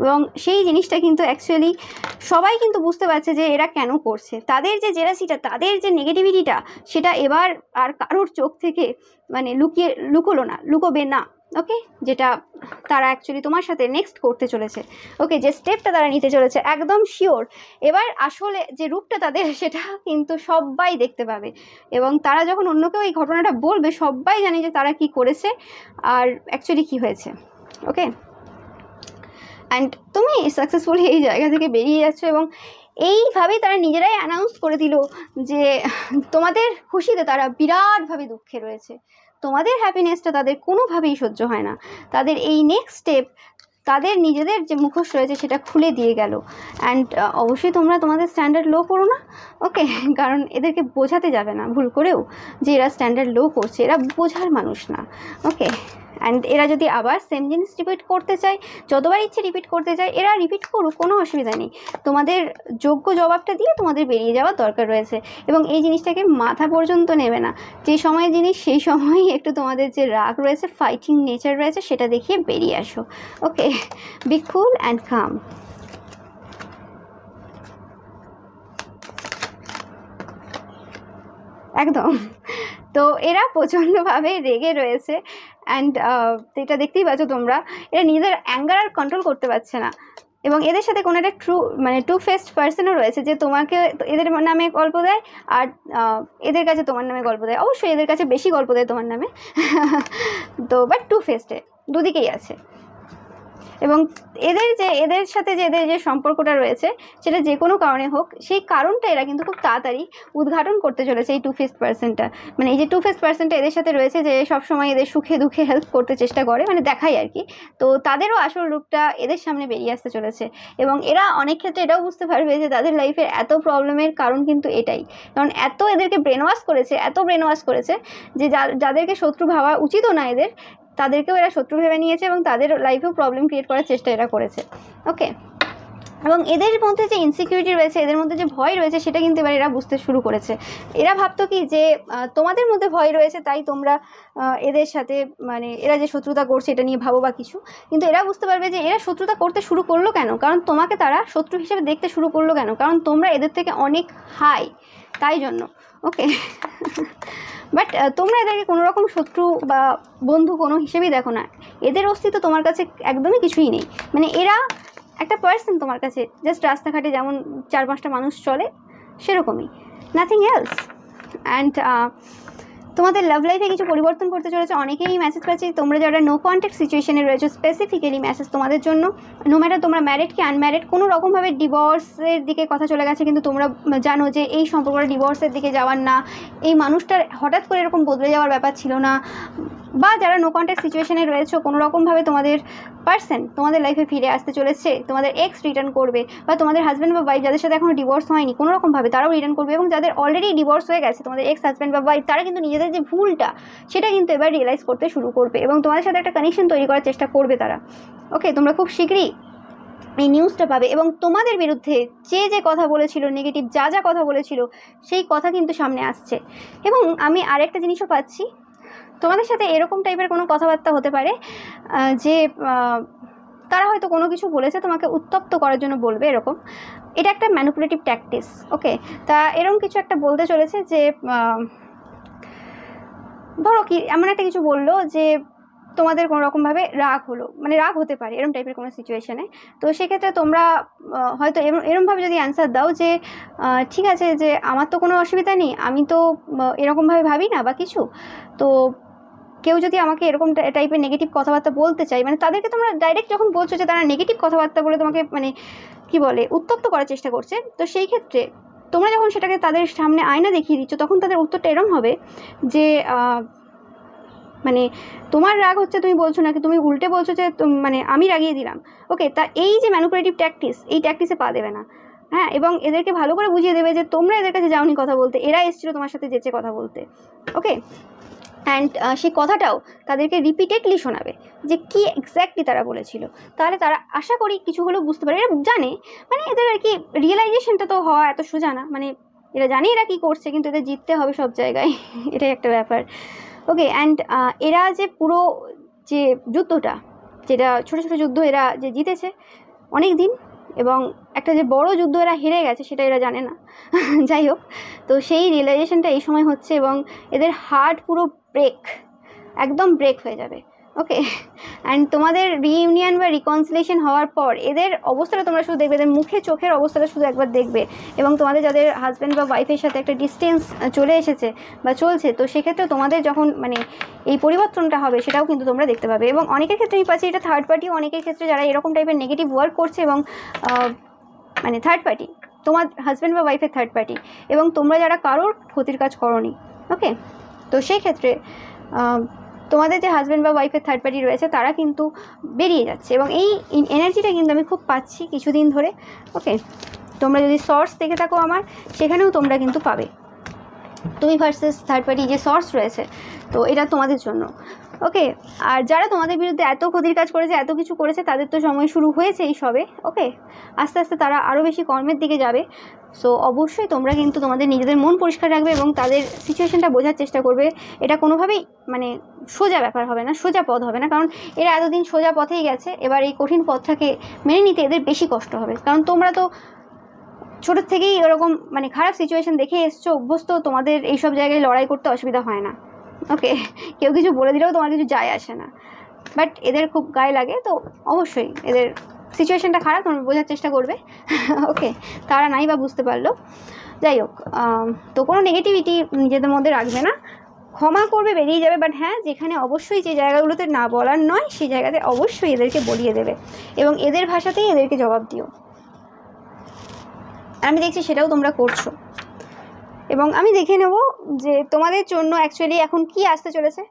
এবং সেই জিনিসটা কিন্তু অ্যাকচুয়ালি সবাই কিন্তু বুঝতে পারছে যে এরা কেন করছে। তাদের যে জেলাসিটা, তাদের যে নেগেটিভিটিটা, সেটা এবার আর কারোর চোখ থেকে মানে লুকোবে না। ওকে, যেটা তারা অ্যাকচুয়ালি তোমার সাথে নেক্সট করতে চলেছে। ওকে, যে স্টেপটা তারা নিতে চলেছে একদম শিওর, এবার আসলে যে রূপটা তাদের সেটা কিন্তু সবাই দেখতে পাবে, এবং তারা যখন অন্যকেও এই ঘটনাটা বলবে সবাই জানে যে তারা কি করেছে আর অ্যাকচুয়ালি কি হয়েছে। ওকে, অ্যান্ড তুমি সাকসেসফুলি এই জায়গা থেকে বেরিয়ে যাচ্ছ, এবং এইভাবেই তারা নিজেরাই অ্যানাউন্স করে দিল যে তোমাদের খুশিতে তারা বিরাটভাবে দুঃখে রয়েছে। তোমাদের হ্যাপিনেসটা তাদের কোনোভাবেই সহ্য হয় না। তাদের এই নেক্সট স্টেপ তাদের নিজেদের যে মুখোশ রয়েছে সেটা খুলে দিয়ে গেল। অ্যান্ড অবশ্যই তোমরা তোমাদের স্ট্যান্ডার্ড লো করো না। ওকে, কারণ এদেরকে বোঝাতে যাবে না ভুল করেও যে এরা স্ট্যান্ডার্ড লো করছে, এরা বোঝার মানুষ না। ওকে, অ্যান্ড এরা যদি আবার সেম জিনিস রিপিট করতে চায়, যতবার ইচ্ছে রিপিট করতে চায়, এরা রিপিট করুক, কোনো অসুবিধা নেই। তোমাদের যোগ্য জবাবটা দিয়ে তোমাদের বেরিয়ে যাওয়ার দরকার রয়েছে, এবং এই জিনিসটাকে মাথা পর্যন্ত নেবে না। যে সময় জিনিস সেই সময়ই একটু তোমাদের যে রাগ রয়েছে, ফাইটিং নেচার রয়েছে, সেটা দেখিয়ে বেরিয়ে আসো। ওকে, বি কুল অ্যান্ড কাম। একদম। তো এরা প্রচণ্ডভাবে রেগে রয়েছে, অ্যান্ড এটা দেখতেই পাচ্ছ তোমরা, এরা নিজেদের অ্যাঙ্গার আর কন্ট্রোল করতে পারছে না। এবং এদের সাথে কোনো একটা টু ফেসড পার্সনও রয়েছে, যে তোমাকে এদের নামে গল্প দেয় আর এদের কাছে তোমার নামে গল্প দেয়। অবশ্যই এদের কাছে বেশি গল্প দেয় তোমার নামে তো বাট টু ফেসডে দুদিকেই আছে। এবং এদের সাথে যে এদের যে সম্পর্কটা রয়েছে সেটা যে কোনো কারণে হোক, সেই কারণটা এরা কিন্তু খুব তাড়াতাড়ি উদ্ঘাটন করতে চলেছে। এই টু ফেসড পার্সনটা, মানে এই যে টু ফেসড পার্সনটা এদের সাথে রয়েছে, যে সবসময় এদের সুখে দুঃখে হেল্প করতে চেষ্টা করে, মানে দেখাই আর কি। তো তাদেরও আসল রূপটা এদের সামনে বেরিয়ে আসতে চলেছে এবং এরা অনেক ক্ষেত্রে এটাও বুঝতে পারবে যে তাদের লাইফের এত প্রবলেমের কারণ কিন্তু এটাই। কারণ এত এদেরকে ব্রেন ওয়াশ করেছে যে যাদেরকে শত্রু ভাবা উচিতও না এদের, তাদেরকেও এরা শত্রু ভেবে নিয়েছে এবং তাদের লাইফেও প্রবলেম ক্রিয়েট করার চেষ্টা এরা করেছে। ওকে, এবং এদের মধ্যে যে ইনসিকিউরিটি রয়েছে, এদের মধ্যে যে ভয় রয়েছে, সেটা কিন্তু এবার এরা বুঝতে শুরু করেছে। এরা ভাবতো কি যে তোমাদের মধ্যে ভয় রয়েছে তাই তোমরা এদের সাথে, মানে এরা যে শত্রুতা করছে এটা নিয়ে ভাবো বা কিছু, কিন্তু এরা বুঝতে পারবে যে এরা শত্রুতা করতে শুরু করলো কেন, কারণ তোমাকে তারা শত্রু হিসেবে দেখতে শুরু করলো কেন, কারণ তোমরা এদের থেকে অনেক হাই, তাই জন্য। ওকে, বাট তোমরা এদেরকে কোনো রকম শত্রু বা বন্ধু কোনো হিসেবেই দেখো না। এদের অস্তিত্ব তোমার কাছে একদমই কিছুই নেই। মানে এরা একটা পার্সন তোমার কাছে, জাস্ট রাস্তাঘাটে যেমন 4-5টা মানুষ চলে সেরকমই, নাথিং এলস। অ্যান্ড তোমাদের লাভ লাইফে কিছু পরিবর্তন করতে চলেছে। অনেকেই মেসেজ পাচ্ছি তোমরা যারা নো কন্ট্যাক্ট সিচুয়েশনে রয়েছে, স্পেসিফিক্যালি মেসেজ তোমাদের জন্য। নো ম্যাটার তোমরা ম্যারিড কি আনম্যারিড, কোনো রকমভাবে ডিভোর্সের দিকে কথা চলে গেছে, কিন্তু তোমরা জানো যে এই সম্পর্কটা ডিভোর্সের দিকে যাওয়ার না, এই মানুষটার হঠাৎ করে এরকম বদলে যাওয়ার ব্যাপার ছিল না। বা যারা নো কন্ট্যাক্ট সিচুয়েশনে রয়েছে, কোনো রকমভাবে তোমাদের পার্সন তোমাদের লাইফে ফিরে আসতে চলেছে, তোমাদের এক্স রিটার্ন করবে, বা তোমাদের হাজব্যান্ড বা ওয়াইফ যাদের সাথে এখনো ডিভোর্স হয়নি কোনো রকমভাবে তারাও রিটার্ন করবে, এবং যাদের অলরেডি ডিভোর্স হয়ে গেছে তোমাদের এক্স হাজব্যান্ড বা ওয়াইফ, তারা কিন্তু নিজেদের যে ভুলটা সেটা কিন্তু এবার রিয়েলাইজ করতে শুরু করবে এবং তোমাদের সাথে একটা কানেকশন তৈরি করার চেষ্টা করবে তারা। ওকে, তোমরা খুব শীঘ্রই এই নিউজটা পাবে এবং তোমাদের বিরুদ্ধে যে কথা বলেছিল, নেগেটিভ যা কথা বলেছিল, সেই কথা কিন্তু সামনে আসছে। এবং আমি আরেকটা জিনিসও পাচ্ছি, তোমাদের সাথে এরকম টাইপের কোনো কথাবার্তা হতে পারে যে তারা হয়তো কোনো কিছু বলেছে তোমাকে উত্তপ্ত করার জন্য বলবে, এরকম। এটা একটা ম্যানিপুলেটিভ ট্যাকটিক্স। ওকে, তা এরকম কিছু একটা বলতে চলেছে যে ধরো কি এমন একটা কিছু বললো যে তোমাদের কোনো রকমভাবে রাগ হলো, মানে রাগ হতে পারে এরকম টাইপের কোনো সিচুয়েশানে। তো সেক্ষেত্রে তোমরা হয়তো এরকমভাবে যদি অ্যান্সার দাও যে ঠিক আছে, যে আমার তো কোনো অসুবিধা নেই, আমি তো এরকমভাবে ভাবি না বা কিছু, তো কেউ যদি আমাকে এরকম টাইপের নেগেটিভ কথাবার্তা বলতে চাই, মানে তাদেরকে তোমরা ডাইরেক্ট যখন বলছো যে তারা নেগেটিভ কথাবার্তা বলে তোমাকে মানে কি বলে উত্তপ্ত করার চেষ্টা করছে, তো সেই ক্ষেত্রে তোমরা যখন সেটাকে তাদের সামনে আয়না দেখিয়ে দিচ্ছ, তখন তাদের উত্তরটা এরকম হবে যে মানে তোমার রাগ হচ্ছে তুমি বলছো নাকি, তুমি উল্টে বলছো যে মানে আমি রাগিয়ে দিলাম। ওকে, তা এই যে ম্যানিপুলেটিভ ট্যাকটিক্স, এই ট্যাকটিক্সে পা দেবে না। হ্যাঁ, এবং এদেরকে ভালো করে বুঝিয়ে দেবে যে তোমরা এদের কাছে যাওনি কথা বলতে, এরা এসেছিলো তোমার সাথে যেচে কথা বলতে। ওকে, অ্যান্ড সেই কথাটাও তাদেরকে রিপিটেডলি শোনাবে যে কী এক্স্যাক্টলি তারা বলেছিল। তাহলে তারা আশা করি কিছু হলেও বুঝতে পারে, এরা জানে, মানে এদের আর কি রিয়েলাইজেশনটা তো হওয়া এত সোজা না, মানে এরা জানে এরা কী করছে, কিন্তু এদের জিততে হবে সব জায়গায়, এটাই একটা ব্যাপার। ওকে, অ্যান্ড এরা যে পুরো যে যুদ্ধটা, যেটা ছোটো ছোটো যুদ্ধ এরা যে জিতেছে অনেক দিন, এবং একটা যে বড় যুদ্ধ এরা হেরে গেছে সেটা এরা জানে না। যাই হোক, তো সেই রিয়েলাইজেশনটা এই সময় হচ্ছে এবং এদের হার্ট পুরো একদম ব্রেক হয়ে যাবে। ওকে, অ্যান্ড তোমাদের রিইউনিয়ন বা রিকনসিলেশন হওয়ার পর এদের অবস্থাটা তোমরা শুধু দেখবে, এদের মুখে চোখের অবস্থাটা শুধু একবার দেখবে, এবং তোমাদের যাদের হাজব্যান্ড বা ওয়াইফের সাথে একটা ডিস্টেন্স চলে এসেছে বা চলছে, তো সেক্ষেত্রে তোমাদের যখন মানে এই পরিবর্তনটা হবে সেটাও কিন্তু তোমরা দেখতে পাবে। এবং অনেকের ক্ষেত্রে আমি পাচ্ছি এটা থার্ড পার্টি, অনেকের ক্ষেত্রে যারা এরকম টাইপের নেগেটিভ ওয়ার্ক করছে এবং মানে থার্ড পার্টি, তোমার হাজব্যান্ড বা ওয়াইফের থার্ড পার্টি, এবং তোমরা যারা কারোর ক্ষতির কাজ করোনি। ওকে, তো সেই ক্ষেত্রে তোমাদের যে হাজব্যান্ড বা ওয়াইফের থার্ড পার্টি রয়েছে তারা কিন্তু বেরিয়ে যাচ্ছে, এবং এই এনার্জিটা কিন্তু আমি খুব পাচ্ছি কিছুদিন ধরে। ওকে, তোমরা যদি সোর্স দেখে থাকো আমার, সেখানেও তোমরা কিন্তু পাবে। তুমি ভার্সেস থার্ড পার্টি যে সোর্স রয়েছে, তো এটা তোমাদের জন্য। ওকে, আর যারা তোমাদের বিরুদ্ধে এত ক্ষতির কাজ করেছে, এত কিছু করেছে, তাদের তো সময় শুরু হয়েছে এই সবে। ওকে, আস্তে আস্তে তারা আরও বেশি কর্মের দিকে যাবে। সো অবশ্যই তোমরা কিন্তু তোমাদের নিজেদের মন পরিষ্কার রাখবে এবং তাদের সিচুয়েশনটা বোঝার চেষ্টা করবে। এটা কোনোভাবেই মানে সোজা ব্যাপার হবে না, সোজা পথ হবে না, কারণ এরা এতদিন সোজা পথেই গেছে। এবার এই কঠিন পথটাকে মেনে নিতে এদের বেশি কষ্ট হবে, কারণ তোমরা তো ছোটোর থেকেই এরকম মানে খারাপ সিচুয়েশন দেখে এসছো, অভ্যস্ত, তোমাদের এইসব জায়গায় লড়াই করতে অসুবিধা হয় না। ওকে, কেউ কিছু বলে দিলেও তোমার কিছু যায় আসে না, বাট এদের খুব গায়ে লাগে। তো অবশ্যই এদের সিচুয়েশনটা খারাপ, তোমরা বোঝার চেষ্টা করবে। ওকে, তারা নাই বা বুঝতে পারলো। যাই হোক, তো কোনো নেগেটিভিটি নিজেদের মধ্যে রাখবে না, ক্ষমা করবে, বেরিয়ে যাবে, বাট হ্যাঁ যেখানে অবশ্যই যে জায়গাগুলোতে না বলার নয় সেই জায়গাতে অবশ্যই এদেরকে বলিয়ে দেবে এবং এদের ভাষাতেই এদেরকে জবাব দিও। আমি দেখছি সেটাও তোমরা করছো। এবং আমি দেখে নেব যে তোমাদের জন্য অ্যাকচুয়ালি এখন কি আসতে চলেছে।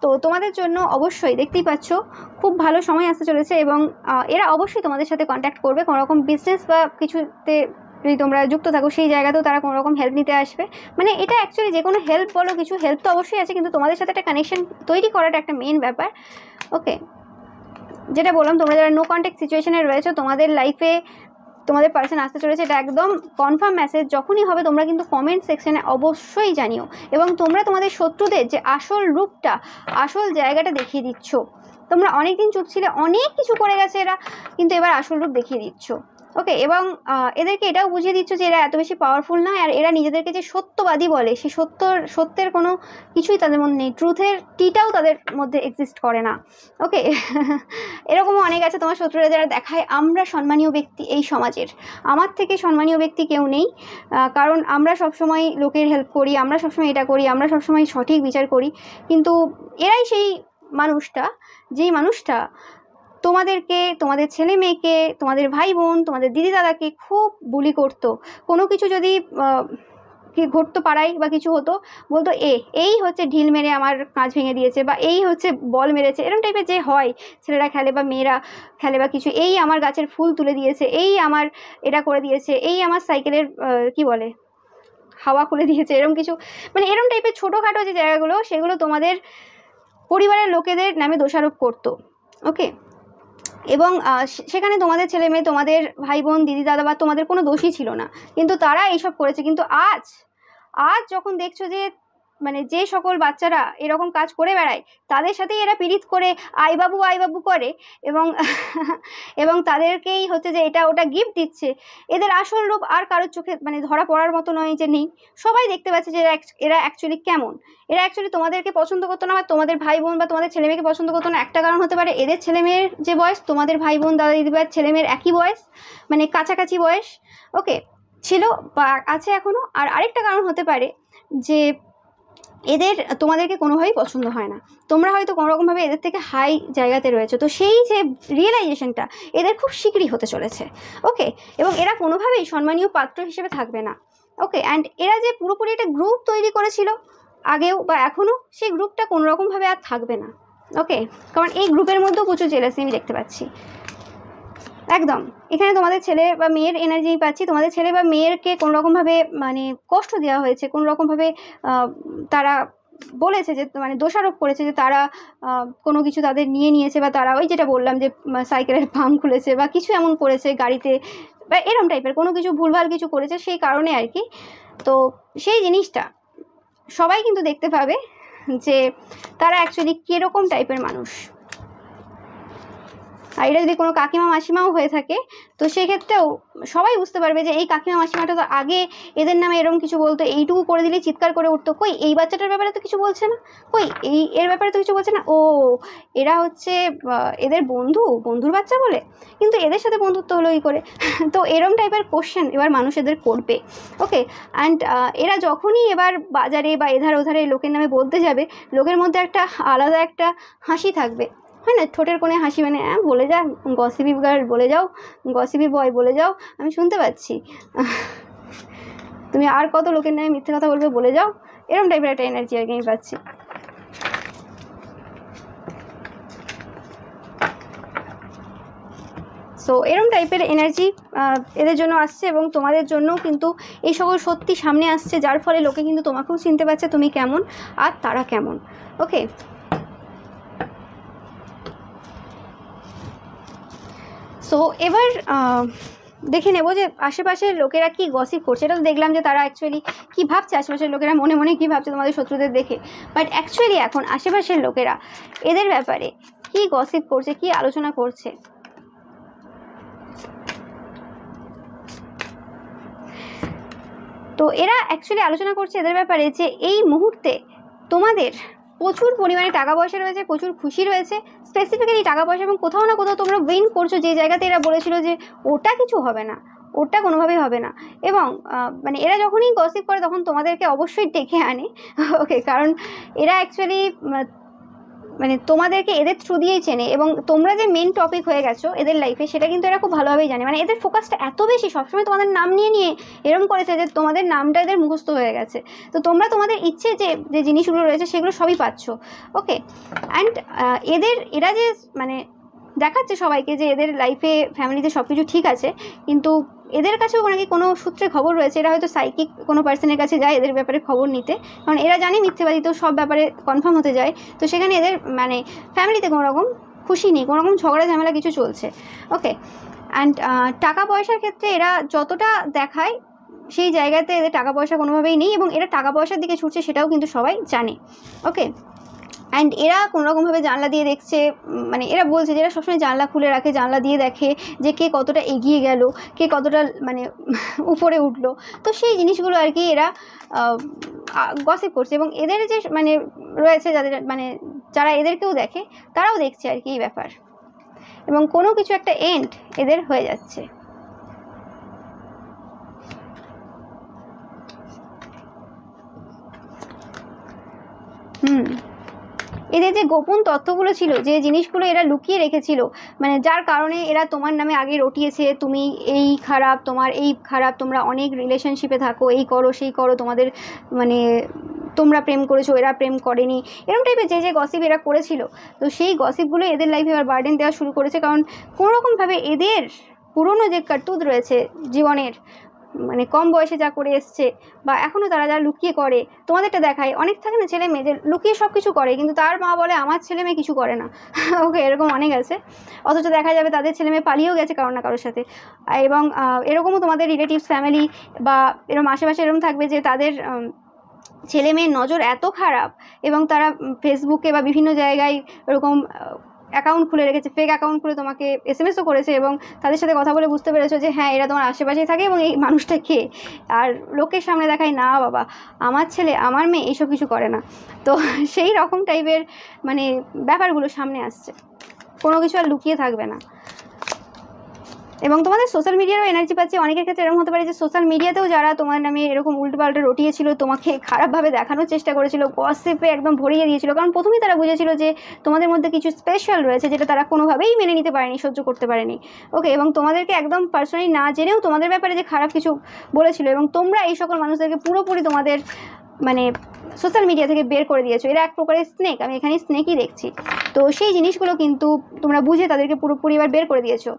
তো তোমাদের জন্য অবশ্যই দেখতেই পাচ্ছ খুব ভালো সময় আসতে চলেছে এবং এরা অবশ্যই তোমাদের সাথে কন্ট্যাক্ট করবে। কোনো রকম বিজনেস বা কিছুতে যদি তোমরা যুক্ত থাকো সেই জায়গাতেও তারা কোনো রকম হেল্প নিতে আসবে। মানে এটা অ্যাকচুয়ালি যে কোনো হেল্প বলো, কিছু হেল্প তো অবশ্যই আছে, কিন্তু তোমাদের সাথে একটা কানেকশন তৈরি করাটা একটা মেন ব্যাপার। ওকে, যেটা বললাম, তোমরা যারা নো কন্ট্যাক্ট সিচুয়েশনে রয়েছে তোমাদের লাইফে তোমাদের পার্সন আসতে চলেছে, এটা একদম কনফার্ম মেসেজ। যখনই হবে তোমরা কিন্তু কমেন্ট সেকশনে অবশ্যই জানিও এবং তোমরা তোমাদের শত্রুদের যে আসল রূপটা, আসল জায়গাটা দেখিয়ে দিচ্ছ। তোমরা অনেকদিন চুপ ছিলে, অনেক কিছু করে গেছে এরা, কিন্তু এবার আসল রূপ দেখিয়ে দিচ্ছ। ওকে, এবং এদেরকে এটাও বুঝিয়ে দিচ্ছ যে এরা এত বেশি পাওয়ারফুল নয়, আর এরা নিজেদেরকে যে সত্যবাদী বলে সেই সত্যের কোনো কিছুই তাদের মধ্যে নেই, ট্রুথের টিটাও তাদের মধ্যে এক্সিস্ট করে না। ওকে, এরকমও অনেক আছে তোমার শত্রুরা যারা দেখায় আমরা সম্মানীয় ব্যক্তি এই সমাজের, আমার থেকে সম্মানীয় ব্যক্তি কেউ নেই, কারণ আমরা সবসময় লোকের হেল্প করি, আমরা সবসময় এটা করি, আমরা সবসময় সঠিক বিচার করি। কিন্তু এরাই সেই মানুষটা, যেই মানুষটা তোমাদেরকে, তোমাদের ছেলে মেয়েকে, তোমাদের ভাই বোন, তোমাদের দিদি দাদাকে খুব বুলি করতো। কোনো কিছু যদি কি ঘটতো পাড়ায় বা কিছু হতো, বলতো এই হচ্ছে ঢিল মেরে আমার কাঁচ ভেঙে দিয়েছে, বা এই হচ্ছে বল মেরেছে, এরকম টাইপের যে হয় ছেলেরা খেলে বা মেয়েরা খেলে বা কিছু, এই আমার গাছের ফুল তুলে দিয়েছে, এই আমার এটা করে দিয়েছে, এই আমার সাইকেলের কি বলে হাওয়া খুলে দিয়েছে, এরকম কিছু। মানে এরকম টাইপের ছোটোখাটো যে জায়গাগুলো সেগুলো তোমাদের পরিবারের লোকেদের নামে দোষারোপ করতো। ওকে, এবং সেখানে তোমাদের ছেলে মেয়ে, তোমাদের ভাই বোন, দিদি দাদা বা তোমাদের কোনো দোষই ছিল না, কিন্তু তারা এইসব করেছে। কিন্তু আজ যখন দেখছো যে মানে যে সকল বাচ্চারা এরকম কাজ করে বেড়ায় তাদের সাথেই এরা পীড়িত করে আই বাবু করে এবং এবং তাদেরকেই হচ্ছে যে এটা ওটা গিফট দিচ্ছে, এদের আসল রূপ আর কারোর চোখে মানে ধরা পড়ার মতো নয় যে নেই, সবাই দেখতে পাচ্ছে যে এরা অ্যাকচুয়ালি কেমন। এরা অ্যাকচুয়ালি তোমাদেরকে পছন্দ করতো না, বা তোমাদের ভাই বোন বা তোমাদের ছেলে মেয়েকে পছন্দ করতো না। একটা কারণ হতে পারে এদের ছেলে মেয়ের যে বয়স, তোমাদের ভাই বোন দাদা দিদি ভাইয়ের ছেলে মেয়ের একই বয়স, মানে কাছাকাছি বয়স। ওকে, ছিল বা আছে এখনও। আর আরেকটা কারণ হতে পারে যে এদের তোমাদেরকে কোনোভাবেই পছন্দ হয় না, তোমরা হয়তো কোনোরকমভাবে এদের থেকে হাই জায়গাতে রয়েছে। তো সেই যে রিয়েলাইজেশনটা এদের খুব শীঘ্রই হতে চলেছে। ওকে, এবং এরা কোনোভাবেই সম্মানীয় পাত্র হিসেবে থাকবে না। ওকে, অ্যান্ড এরা যে পুরোপুরি একটা গ্রুপ তৈরি করেছিল আগেও বা এখনও, সেই গ্রুপটা কোনোরকমভাবে আর থাকবে না। ওকে, কারণ এই গ্রুপের মধ্যেও প্রচুর জেলাসি আমি দেখতে পাচ্ছি একদম। এখানে তোমাদের ছেলে বা মেয়ের এনার্জি পাচ্ছি, তোমাদের ছেলে বা মেয়েরকে কোনোরকমভাবে মানে কষ্ট দেওয়া হয়েছে, কোনোরকমভাবে তারা বলেছে যে মানে দোষারোপ করেছে যে তারা কোনো কিছু তাদের নিয়েছে, বা তারা ওই যেটা বললাম যে সাইকেলের পাম্প খুলেছে বা কিছু এমন করেছে গাড়িতে, বা এরম টাইপের কোনো কিছু ভুলভাল কিছু করেছে সেই কারণে আর কি। তো সেই জিনিসটা সবাই কিন্তু দেখতে পাবে যে তারা অ্যাকচুয়ালি কীরকম টাইপের মানুষ। আর এটা যদি কোনো কাকিমা মাসিমাও হয়ে থাকে তো সেক্ষেত্রেও সবাই বুঝতে পারবে যে এই কাকিমা মাসিমাটা তো আগে এদের নামে এরকম কিছু বলতো, এইটুকু করে দিলে চিৎকার করে উঠতো, কই এই বাচ্চাটার ব্যাপারে তো কিছু বলছে না, কই এর ব্যাপারে তো কিছু বলছে না, ও এরা হচ্ছে এদের বন্ধুর বাচ্চা বলে, কিন্তু এদের সাথে বন্ধুত্ব হলো এই করে। তো এরম টাইপের কোশ্চেন এবার মানুষ এদের করবে। ওকে, অ্যান্ড এরা যখনই এবার বাজারে বা এধার ওধারে লোকের নামে বলতে যাবে, লোকের মধ্যে একটা আলাদা একটা হাসি থাকবে, হয় না, ঠোঁটের কোণে হাসি, মানে বলে যা গসিপি গার্ল বলে যাও, গসিপি বয় বলে যাও, আমি শুনতে পাচ্ছি, তুমি আর কত লোকের নামে মিথ্যে কথা বলবে বলে যাও, এরকম টাইপের একটা এনার্জি আর কি আমি পাচ্ছি। সো এরকম টাইপের এনার্জি এদের জন্য আসছে এবং তোমাদের জন্যও কিন্তু এই সকল সত্যি সামনে আসছে, যার ফলে লোকে কিন্তু তোমাকেও চিনতে পারছে তুমি কেমন আর তারা কেমন। ওকে, সো এবার দেখে নেব যে আশেপাশের লোকেরা কি গসিপ করছে। এটা তো দেখলাম যে তারা অ্যাকচুয়ালি কী ভাবছে, আশেপাশের লোকেরা মনে মনে কী ভাবছে তোমাদের শত্রুদের দেখে, বাট অ্যাকচুয়ালি এখন আশেপাশের লোকেরা এদের ব্যাপারে কি গসিপ করছে, কি আলোচনা করছে। তো এরা অ্যাকচুয়ালি আলোচনা করছে এদের ব্যাপারে যে এই মুহূর্তে তোমাদের প্রচুর পরিমাণে টাকা পয়সা রয়েছে, প্রচুর খুশি রয়েছে, স্পেসিফিক্যালি টাকা পয়সা, এবং কোথাও না কোথাও তোমরা উইন করছো যে জায়গাতে এরা বলেছিল যে ওটা কিছু হবে না, ওটা কোনোভাবেই হবে না। এবং মানে এরা যখনই গসিপ করে তখন তোমাদেরকে অবশ্যই ডেকে আনে, ওকে, কারণ এরা অ্যাকচুয়ালি মানে তোমাদেরকে এদের থ্রু দিয়েই চেনে, এবং তোমরা যে মেন টপিক হয়ে গেছো এদের লাইফে সেটা কিন্তু এরা খুব ভালোভাবেই জানে। মানে এদের ফোকাসটা এত বেশি, সবসময় তোমাদের নাম নিয়ে নিয়ে এরকম করেছে যে তোমাদের নামটা এদের মুখস্থ হয়ে গেছে। তো তোমরা তোমাদের ইচ্ছে যে জিনিসগুলো রয়েছে সেগুলো সবই পাচ্ছ, ওকে। অ্যান্ড এরা যে মানে দেখাচ্ছে সবাইকে যে এদের লাইফে ফ্যামিলিতে সব কিছু ঠিক আছে, কিন্তু এদের কাছেও নাকি কোনো সূত্রে খবর রয়েছে। এরা হয়তো সাইকিক কোনো পার্সনের কাছে যায় এদের ব্যাপারে খবর নিতে, কারণ এরা জানে মিথ্যেবাদীতেও সব ব্যাপারে কনফার্ম হতে যায়। তো সেখানে এদের মানে ফ্যামিলিতে কোনো রকম খুশি নেই, কোনো রকম ঝগড়া ঝামেলা কিছু চলছে, ওকে। অ্যান্ড টাকা পয়সার ক্ষেত্রে এরা যতটা দেখায় সেই জায়গাতে এদের টাকা পয়সা কোনোভাবেই নেই, এবং এরা টাকা পয়সার দিকে ছুটছে সেটাও কিন্তু সবাই জানে, ওকে। অ্যান্ড এরা কোনোরকমভাবে জানলা দিয়ে দেখছে, মানে এরা বলছে যে এরা সবসময় জানলা খুলে রাখে, জানলা দিয়ে দেখে যে কে কতটা এগিয়ে গেল, কে কতটা মানে উপরে উঠলো। তো সেই জিনিসগুলো আর কি এরা গসিপ করছে, এবং এদের যে মানে রয়েছে যাদের মানে যারা এদেরকেও দেখে তারাও দেখছে আর কি এই ব্যাপার, এবং কোনো কিছু একটা এন্ড এদের হয়ে যাচ্ছে। এদের যে গোপন তথ্যগুলো ছিল, যে জিনিসগুলো এরা লুকিয়ে রেখেছিল, মানে যার কারণে এরা তোমার নামে আগে রটিয়েছে, তুমি এই খারাপ, তোমার এই খারাপ, তোমরা অনেক রিলেশনশিপে থাকো, এই করো সেই করো, তোমাদের মানে তোমরা প্রেম করেছো এরা প্রেম করেনি, এরকম টাইপের যে গসিপ এরা করেছিল। তো সেই গসিপগুলো এদের লাইফে এবার বার্ডেন দেওয়া শুরু করেছে, কারণ কোনোরকমভাবে এদের পুরনো যে কার্তুদ রয়েছে জীবনের, মানে কম বয়সে যা করে এসছে, বা এখনও তারা যা লুকিয়ে করে তোমাদেরটা দেখায়। অনেক থাকে না ছেলে মেয়ে যে লুকিয়ে সব কিছু করে, কিন্তু তার মা বলে আমার ছেলে মেয়ে কিছু করে না, ওকে, এরকম অনেক আছে। অথচ দেখা যাবে তাদের ছেলে মেয়ে পালিয়েও গেছে কারোর না কারোর সাথে। এবং এরকমও তোমাদের রিলেটিভস ফ্যামিলি বা এরকম আশেপাশে এরকম থাকবে যে তাদের ছেলে মেয়ের নজর এত খারাপ, এবং তারা ফেসবুকে বা বিভিন্ন জায়গায় এরকম অ্যাকাউন্ট খুলে রেখেছে, ফেক অ্যাকাউন্ট খুলে তোমাকে এসএমএসও করেছে, এবং তাদের সাথে কথা বলে বুঝতে পেরেছো যে হ্যাঁ এরা তোমার আশেপাশেই থাকে, এবং এই মানুষটা কে। আর লোকের সামনে দেখায় না বাবা আমার ছেলে আমার মেয়ে এইসব কিছু করে না। তো সেই রকম টাইপের মানে ব্যাপারগুলো সামনে আসছে, কোনো কিছু আর লুকিয়ে থাকবে না। এবং তোমাদের সোশ্যাল মিডিয়ারও এনার্জি পাচ্ছে। অনেকের ক্ষেত্রে এরকম হতে পারে যে সোশ্যাল মিডিয়াতেও যারা তোমার নামে এরকম উল্টোপাল্টা রটিয়েছিল, তোমাকে খারাপভাবে দেখানোর চেষ্টা করেছিল, গসিপে একদম ভরিয়ে দিয়েছিল, কারণ প্রথমেই তারা বুঝেছিল যে তোমাদের মধ্যে কিছু স্পেশাল রয়েছে যেটা তারা কোনোভাবেই মেনে নিতে পারেনি, সহ্য করতে পারেনি, ওকে। এবং তোমাদেরকে একদম পার্সোনালি না জেনেও তোমাদের ব্যাপারে যে খারাপ কিছু বলেছিল, এবং তোমরা এই সকল মানুষদেরকে পুরোপুরি তোমাদের মানে সোশ্যাল মিডিয়া থেকে বের করে দিয়েছো। এরা এক প্রকারের স্নেক, আমি এখানে স্নেকই দেখছি। তো সেই জিনিসগুলো কিন্তু তোমরা বুঝে তাদেরকে পুরোপুরি এবার বের করে দিয়েছো,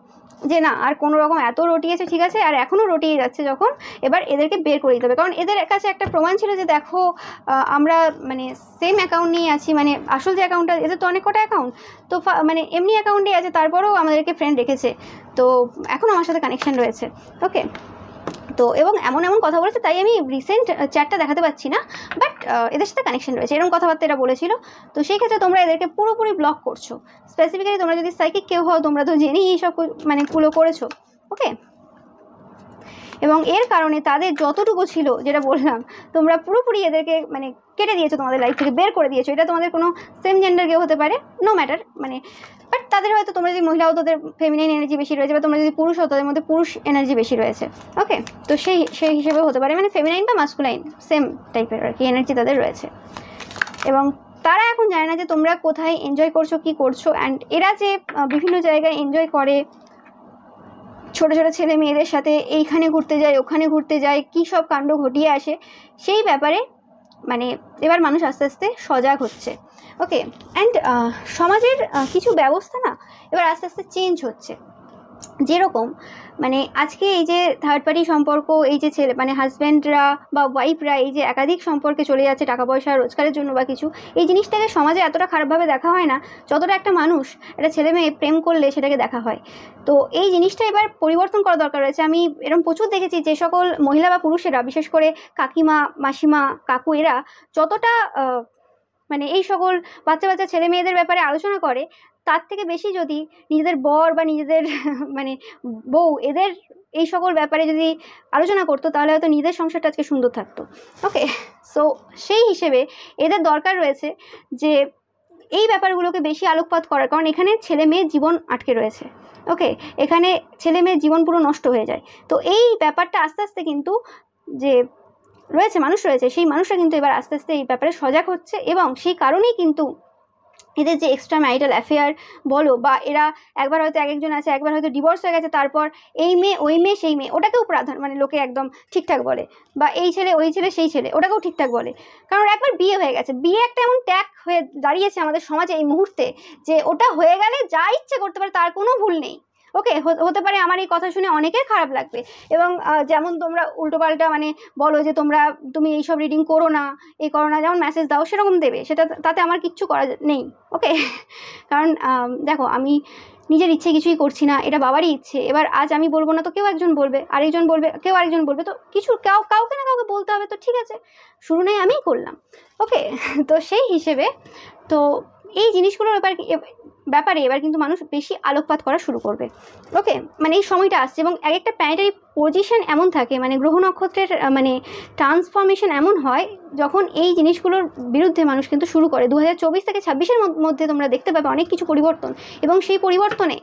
যে না আর কোনো রকম এত রটিয়েছে ঠিক আছে, আর এখনও রটিয়ে যাচ্ছে যখন, এবার এদেরকে বের করে দিতে হবে। কারণ এদের কাছে একটা প্রমাণ ছিল যে দেখো আমরা মানে সেম অ্যাকাউন্ট নিয়ে আছি, মানে আসল যে অ্যাকাউন্টটা, এদের তো অনেক কটা অ্যাকাউন্ট, তো মানে এমনি অ্যাকাউন্টেই আছে, তারপরেও আমাদেরকে ফ্রেন্ড রেখেছে, তো এখন আমার সাথে কানেকশান রয়েছে, ওকে। তো এবং এমন এমন কথা বলেছে, তাই আমি রিসেন্ট চ্যাটটা দেখাতে পাচ্ছি না, বাট এদের সাথে কানেকশন রয়েছে, এরকম কথাবার্তা এরা বলেছিল। তো সেই ক্ষেত্রে তোমরা এদেরকে পুরোপুরি ব্লক করছো। স্পেসিফিক্যালি তোমরা যদি সাইকিক কেউ হও, তোমরা তো জেনেই এইসব মানে কুলো করেছো, ওকে। এবং এর কারণে তাদের যতটুকু ছিল, যেটা বললাম, তোমরা পুরোপুরি এদেরকে মানে কেটে দিয়েছো, তোমাদের লাইফ থেকে বের করে দিয়েছো। এটা তোমাদের কোনো সেম জেন্ডার কেউ হতে পারে, নো ম্যাটার, মানে বাট তাদের হয়তো তোমরা যদি মহিলা হও তাদের ফেমিনাইন এনার্জি বেশি রয়েছে, বা তোমরা যদি পুরুষ হও তাদের মধ্যে পুরুষ এনার্জি বেশি রয়েছে, ওকে। তো সেই হিসেবেও হতে পারে, মানে ফেমিনাইন বা মাস্কুলাইন সেম টাইপের আর কি এনার্জি তাদের রয়েছে। এবং তারা এখন জানে না যে তোমরা কোথায় এনজয় করছো, কি করছো। অ্যান্ড এরা যে বিভিন্ন জায়গায় এনজয় করে, ছোটো ছোটো ছেলে মেয়েদের সাথে এইখানে ঘুরতে যায় ওখানে ঘুরতে যায়, কী সব কাণ্ড ঘটিয়ে আসে, সেই ব্যাপারে মানে এবার মানুষ আস্তে আস্তে সজাগ হচ্ছে, ওকে। অ্যান্ড সমাজের কিছু ব্যবস্থা না এবার আস্তে আস্তে চেঞ্জ হচ্ছে। যেরকম মানে আজকে এই যে থার্ড পার্টি সম্পর্ক, এই যে ছেলে মানে হাজব্যান্ডরা বা ওয়াইফরা এই যে একাধিক সম্পর্কে চলে যাচ্ছে টাকা পয়সা রোজগারের জন্য বা কিছু, এই জিনিসটাকে সমাজে এতটা খারাপভাবে দেখা হয় না যতটা একটা মানুষ একটা ছেলে মেয়ে প্রেম করলে সেটাকে দেখা হয়। তো এই জিনিসটা এবার পরিবর্তন করা দরকার রয়েছে। আমি এরকম প্রচুর দেখেছি যে সকল মহিলা বা পুরুষেরা, বিশেষ করে কাকিমা মাসিমা কাকু, এরা যতটা মানে এই সকল বাচ্চা বাচ্চা ছেলে মেয়েদের ব্যাপারে আলোচনা করে, তার থেকে বেশি যদি নিজেদের বর বা নিজেদের মানে বউ এদের এই সকল ব্যাপারে যদি আলোচনা করতো, তাহলে হয়তো নিজেদের সংসারটা আজকে সুন্দর থাকতো, ওকে। সো সেই হিসেবে এদের দরকার রয়েছে যে এই ব্যাপারগুলোকে বেশি আলোকপাত করার, কারণ এখানে ছেলে মেয়ের জীবন আটকে রয়েছে, ওকে, এখানে ছেলে মেয়ের জীবন পুরো নষ্ট হয়ে যায়। তো এই ব্যাপারটা আস্তে আস্তে কিন্তু যে রয়েছে মানুষ রয়েছে, সেই মানুষরা কিন্তু এবার আস্তে আস্তে এই ব্যাপারে সজাগ হচ্ছে, এবং সেই কারণেই কিন্তু এদের যে এক্সট্রা ম্যারিটাল অ্যাফেয়ার বলো, বা এরা একবার হয়তো একজন আছে, একবার হয়তো ডিভোর্স হয়ে গেছে, তারপর এই মেয়ে ওই মেয়ে সেই মেয়ে, ওটাকেও প্রাধান্য মানে লোকে একদম ঠিকঠাক বলে, বা এই ছেলে ওই ছেলে সেই ছেলে, ওটাকেও ঠিকঠাক বলে। কারণ একবার বিয়ে হয়ে গেছে, বিয়ে একটা এমন ট্যাগ হয়ে দাঁড়িয়েছে আমাদের সমাজে এই মুহূর্তে, যে ওটা হয়ে গেলে যা ইচ্ছে করতে পারে, তার কোনো ভুল নেই। ওকে, হতে পারে আমার এই কথা শুনে অনেকের খারাপ লাগবে, এবং যেমন তোমরা উল্টোপাল্টা মানে বলো যে তুমি এইসব রিডিং করো না, এই করো না, যেমন মেসেজ দাও সেরকম দেবে, সেটা তাতে আমার কিচ্ছু করা নেই। ওকে, কারণ দেখো, আমি নিজের ইচ্ছে কিছুই করছি না, এটা বাবারই ইচ্ছে। এবার আজ আমি বলবো না তো কেউ একজন বলবে, আরেকজন বলবে, কেউ আরেকজন বলবে, তো কিছু কাউকে না কাউকে বলতে হবে, তো ঠিক আছে, শুরু নেই আমিই করলাম। ওকে, তো সেই হিসেবে তো এই জিনিসগুলোর ব্যাপারে এবার কিন্তু মানুষ বেশি আলোকপাত করা শুরু করবে। ওকে, মানে এই সময়টা আসছে, এবং এক একটা প্ল্যানেটারি পজিশন এমন থাকে, মানে গ্রহ নক্ষত্রের মানে ট্রান্সফরমেশন এমন হয়, যখন এই জিনিসগুলোর বিরুদ্ধে মানুষ কিন্তু শুরু করে। 2024 থেকে 26-এর মধ্যে তোমরা দেখতে পাবে অনেক কিছু পরিবর্তন, এবং সেই পরিবর্তনে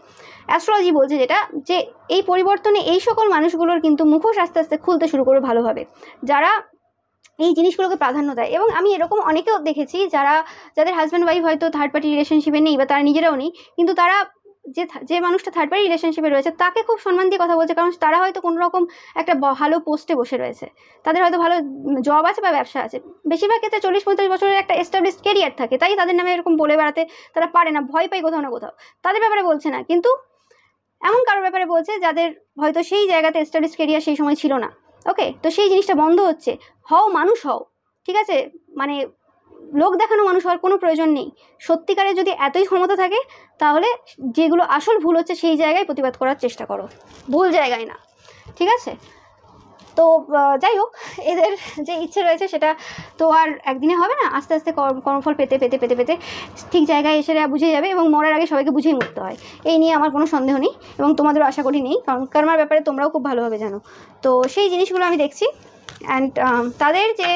অ্যাস্ট্রোলজি বলছে যেটা, যে এই পরিবর্তনে এই সকল মানুষগুলোর কিন্তু মুখোশ আস্তে আস্তে খুলতে শুরু করবে ভালোভাবে, যারা এই জিনিসগুলোকে প্রাধান্য দেয়। এবং আমি এরকম অনেকেও দেখেছি যাদের হাজব্যান্ড ওয়াইফ হয়তো থার্ড পার্টি রিলেশনশিপে নেই, বা তারা নিজেরাও নেই, কিন্তু তারা যে মানুষটা থার্ড পার্টি রিলেশনশিপে রয়েছে তাকে খুব সম্মান দিয়ে কথা বলছে, কারণ তারা হয়তো কোনো রকম একটা ভালো পোস্টে বসে রয়েছে, তাদের হয়তো ভালো জব আছে বা ব্যবসা আছে। বেশিরভাগ ক্ষেত্রে 40-45 বছরের একটা এস্টাবলিশড কেরিয়ার থাকে, তাই তাদের নামে এরকম বলে বেড়াতে তারা পারে না, ভয় পায় কোথাও না কোথাও। তাদের ব্যাপারে বলছে না, কিন্তু এমন কারোর ব্যাপারে বলছে যাদের হয়তো সেই জায়গাতে এস্টাবলিশড কেরিয়ার সেই সময় ছিল না। ওকে, তো সেই জিনিসটা বন্ধ হচ্ছে। মানুষ হও, ঠিক আছে, মানে লোক দেখানো মানুষ হওয়ার কোনো প্রয়োজন নেই। সত্যিকারে যদি এতই ক্ষমতা থাকে, তাহলে যেগুলো আসল ভুল হচ্ছে সেই জায়গায় প্রতিবাদ করার চেষ্টা করো, ভুল জায়গায় না, ঠিক আছে? তো যাই হোক, এদের যে ইচ্ছে রয়েছে সেটা তো আর একদিনে হবে না, আস্তে আস্তে কর্মফল পেতে পেতে পেতে পেতে ঠিক জায়গায় এসে বুঝে যাবে, এবং মরার আগে সবাইকে বুঝেই মরতে হয়, এই নিয়ে আমার কোনো সন্দেহ নেই, এবং তোমাদেরও আশা করি নেই, কারণ কর্মার ব্যাপারে তোমরাও খুব ভালোভাবে জানো। তো সেই জিনিসগুলো আমি দেখছি, অ্যান্ড তাদের যে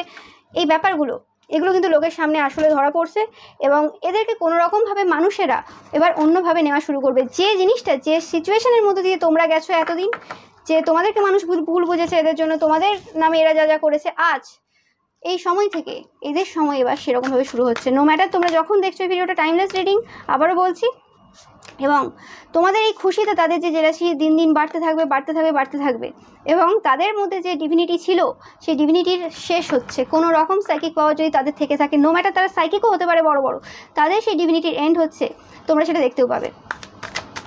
এই ব্যাপারগুলো, এগুলো কিন্তু লোকের সামনে আসলে ধরা পড়ছে, এবং এদেরকে কোনো রকমভাবে মানুষেরা এবার অন্যভাবে নেওয়া শুরু করবে। যে জিনিসটা, যে সিচুয়েশনের মধ্যে দিয়ে তোমরা গেছো এতদিন, যে তোমাদেরকে মানুষ ভুল বুঝেছে, এদের জন্য তোমাদের নামে এরা যা যা করেছে, আজ এই সময় থেকে এদের সময় এবার সেরকমভাবে শুরু হচ্ছে। নো ম্যাটার তোমরা যখন দেখছো এই ভিডিওটা টাইমলেস রিডিং, আবারও বলছি, এবং তোমাদের এই খুশিতে তাদের যে জেলাসি দিন দিন বাড়তে থাকবে বাড়তে থাকবে বাড়তে থাকবে, এবং তাদের মধ্যে যে ডিভিনিটি ছিল সেই ডিভিনিটির শেষ হচ্ছে। কোনো রকম সাইকিক পাওয়ার যদি তাদের থেকে থাকে, নো ম্যাটার তারা সাইকিকও হতে পারে বড় বড়, তাদের সেই ডিভিনিটির এন্ড হচ্ছে, তোমরা সেটা দেখতেও পাবে।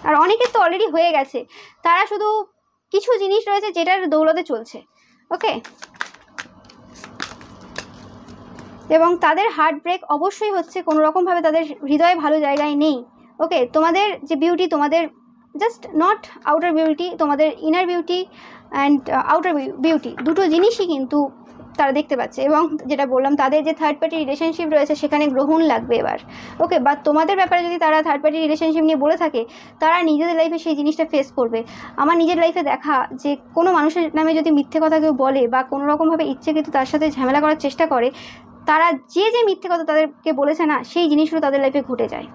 আর অনেকের তো অলরেডি হয়ে গেছে, তারা শুধু কিছু জিনিস রয়েছে যেটার দৌলতে চলছে। ওকে, এবং তাদের হার্ট ব্রেক অবশ্যই হচ্ছে, কোনো রকমভাবে তাদের হৃদয়ে ভালো জায়গায় নেই। ওকে, তোমাদের যে বিউটি, তোমাদের জাস্ট নট আউটার বিউটি, তোমাদের inner beauty and outer beauty, দুটো জিনিসই কিন্তু তারা দেখতে পাচ্ছে। এবং যেটা বললাম, তাদের যে থার্ড পার্টি রিলেশনশিপ রয়েছে সেখানে গ্রহণ লাগবে এবার। ওকে, বা তোমাদের ব্যাপারে যদি তারা থার্ড পার্টি রিলেশনশিপ নিয়ে বলে থাকে, তারা নিজেদের লাইফে সেই জিনিসটা ফেস করবে। আমার নিজের লাইফে দেখা, যে কোনো মানুষের নামে যদি মিথ্যে কথা কেউ বলে, বা কোনো রকমভাবে ইচ্ছেকৃত তার সাথে ঝামেলা করার চেষ্টা করে, তারা যে মিথ্যে কথা তাদেরকে বলেছে না, সেই জিনিসগুলো তাদের লাইফে ঘটে যায়,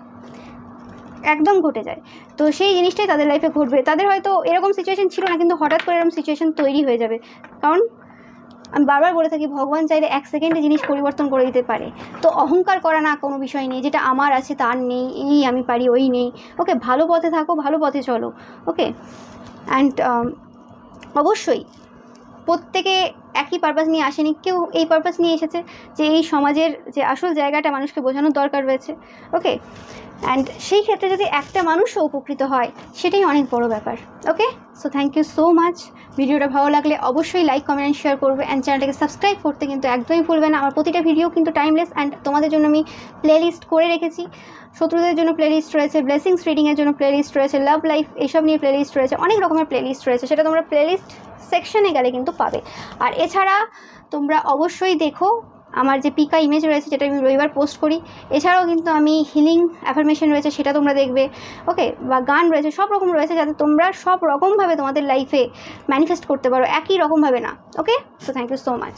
একদম ঘটে যায়। তো সেই জিনিসটাই তাদের লাইফে ঘটবে। তাদের হয়তো এরকম সিচুয়েশন ছিল না, কিন্তু হঠাৎ করে এরকম সিচুয়েশন তৈরি হয়ে যাবে। কারণ আমি বারবার বলে থাকি, ভগবান চাইলে 1 সেকেন্ডে জিনিস পরিবর্তন করে দিতে পারে। তো অহংকার করা না কোনো বিষয় নেই, যেটা আমার আছে তার নেই, এই আমি পারি ওই নেই। ওকে, ভালো পথে থাকো, ভালো পথে চলো। ওকে, অ্যান্ড অবশ্যই প্রত্যেকে একই পারপাস নিয়ে আসেনি, কেউ এই পারপাস নিয়ে এসেছে যে এই সমাজের যে আসল জায়গাটা মানুষকে বোঝানোর দরকার রয়েছে। ওকে, অ্যান্ড সেই ক্ষেত্রে যদি একটা মানুষও উপকৃত হয়, সেটাই অনেক বড় ব্যাপার। Okay, so thank you so much. ভিডিওটা ভালো লাগলে অবশ্যই লাইক, কমেন্ট, শেয়ার করবে, অ্যান্ড চ্যানেলটাকে সাবস্ক্রাইব করতে কিন্তু একদমই ভুলবে না। আমার প্রতিটা ভিডিও কিন্তু টাইমলেস, অ্যান্ড তোমাদের জন্য আমি প্লেলিস্ট করে রেখেছি। শত্রুদের জন্য প্লেলিস্ট রয়েছে, ব্লেসিংস রিডিংয়ের জন্য প্লেলিস্ট রয়েছে, লাভ লাইফ এইসব নিয়ে প্লেলিস্ট রয়েছে, অনেক রকমের প্লেলিস্ট রয়েছে, সেটা তোমরা প্লেলিস্ট সেকশনে গেলে কিন্তু পাবে। আর এছাড়া তোমরা অবশ্যই দেখো আমার যে পিকা ইমেজ রয়েছে, যেটা আমি রবিবার পোস্ট করি। এছাড়াও কিন্তু আমি হিলিং অ্যাফার্মেশন রয়েছে, সেটা তোমরা দেখবে। ওকে, বা গান রয়েছে, সব রকম রয়েছে, যাতে তোমরা সব রকমভাবে তোমাদের লাইফে ম্যানিফেস্ট করতে পারো, একই রকমভাবে না। Okay, so thank you so much.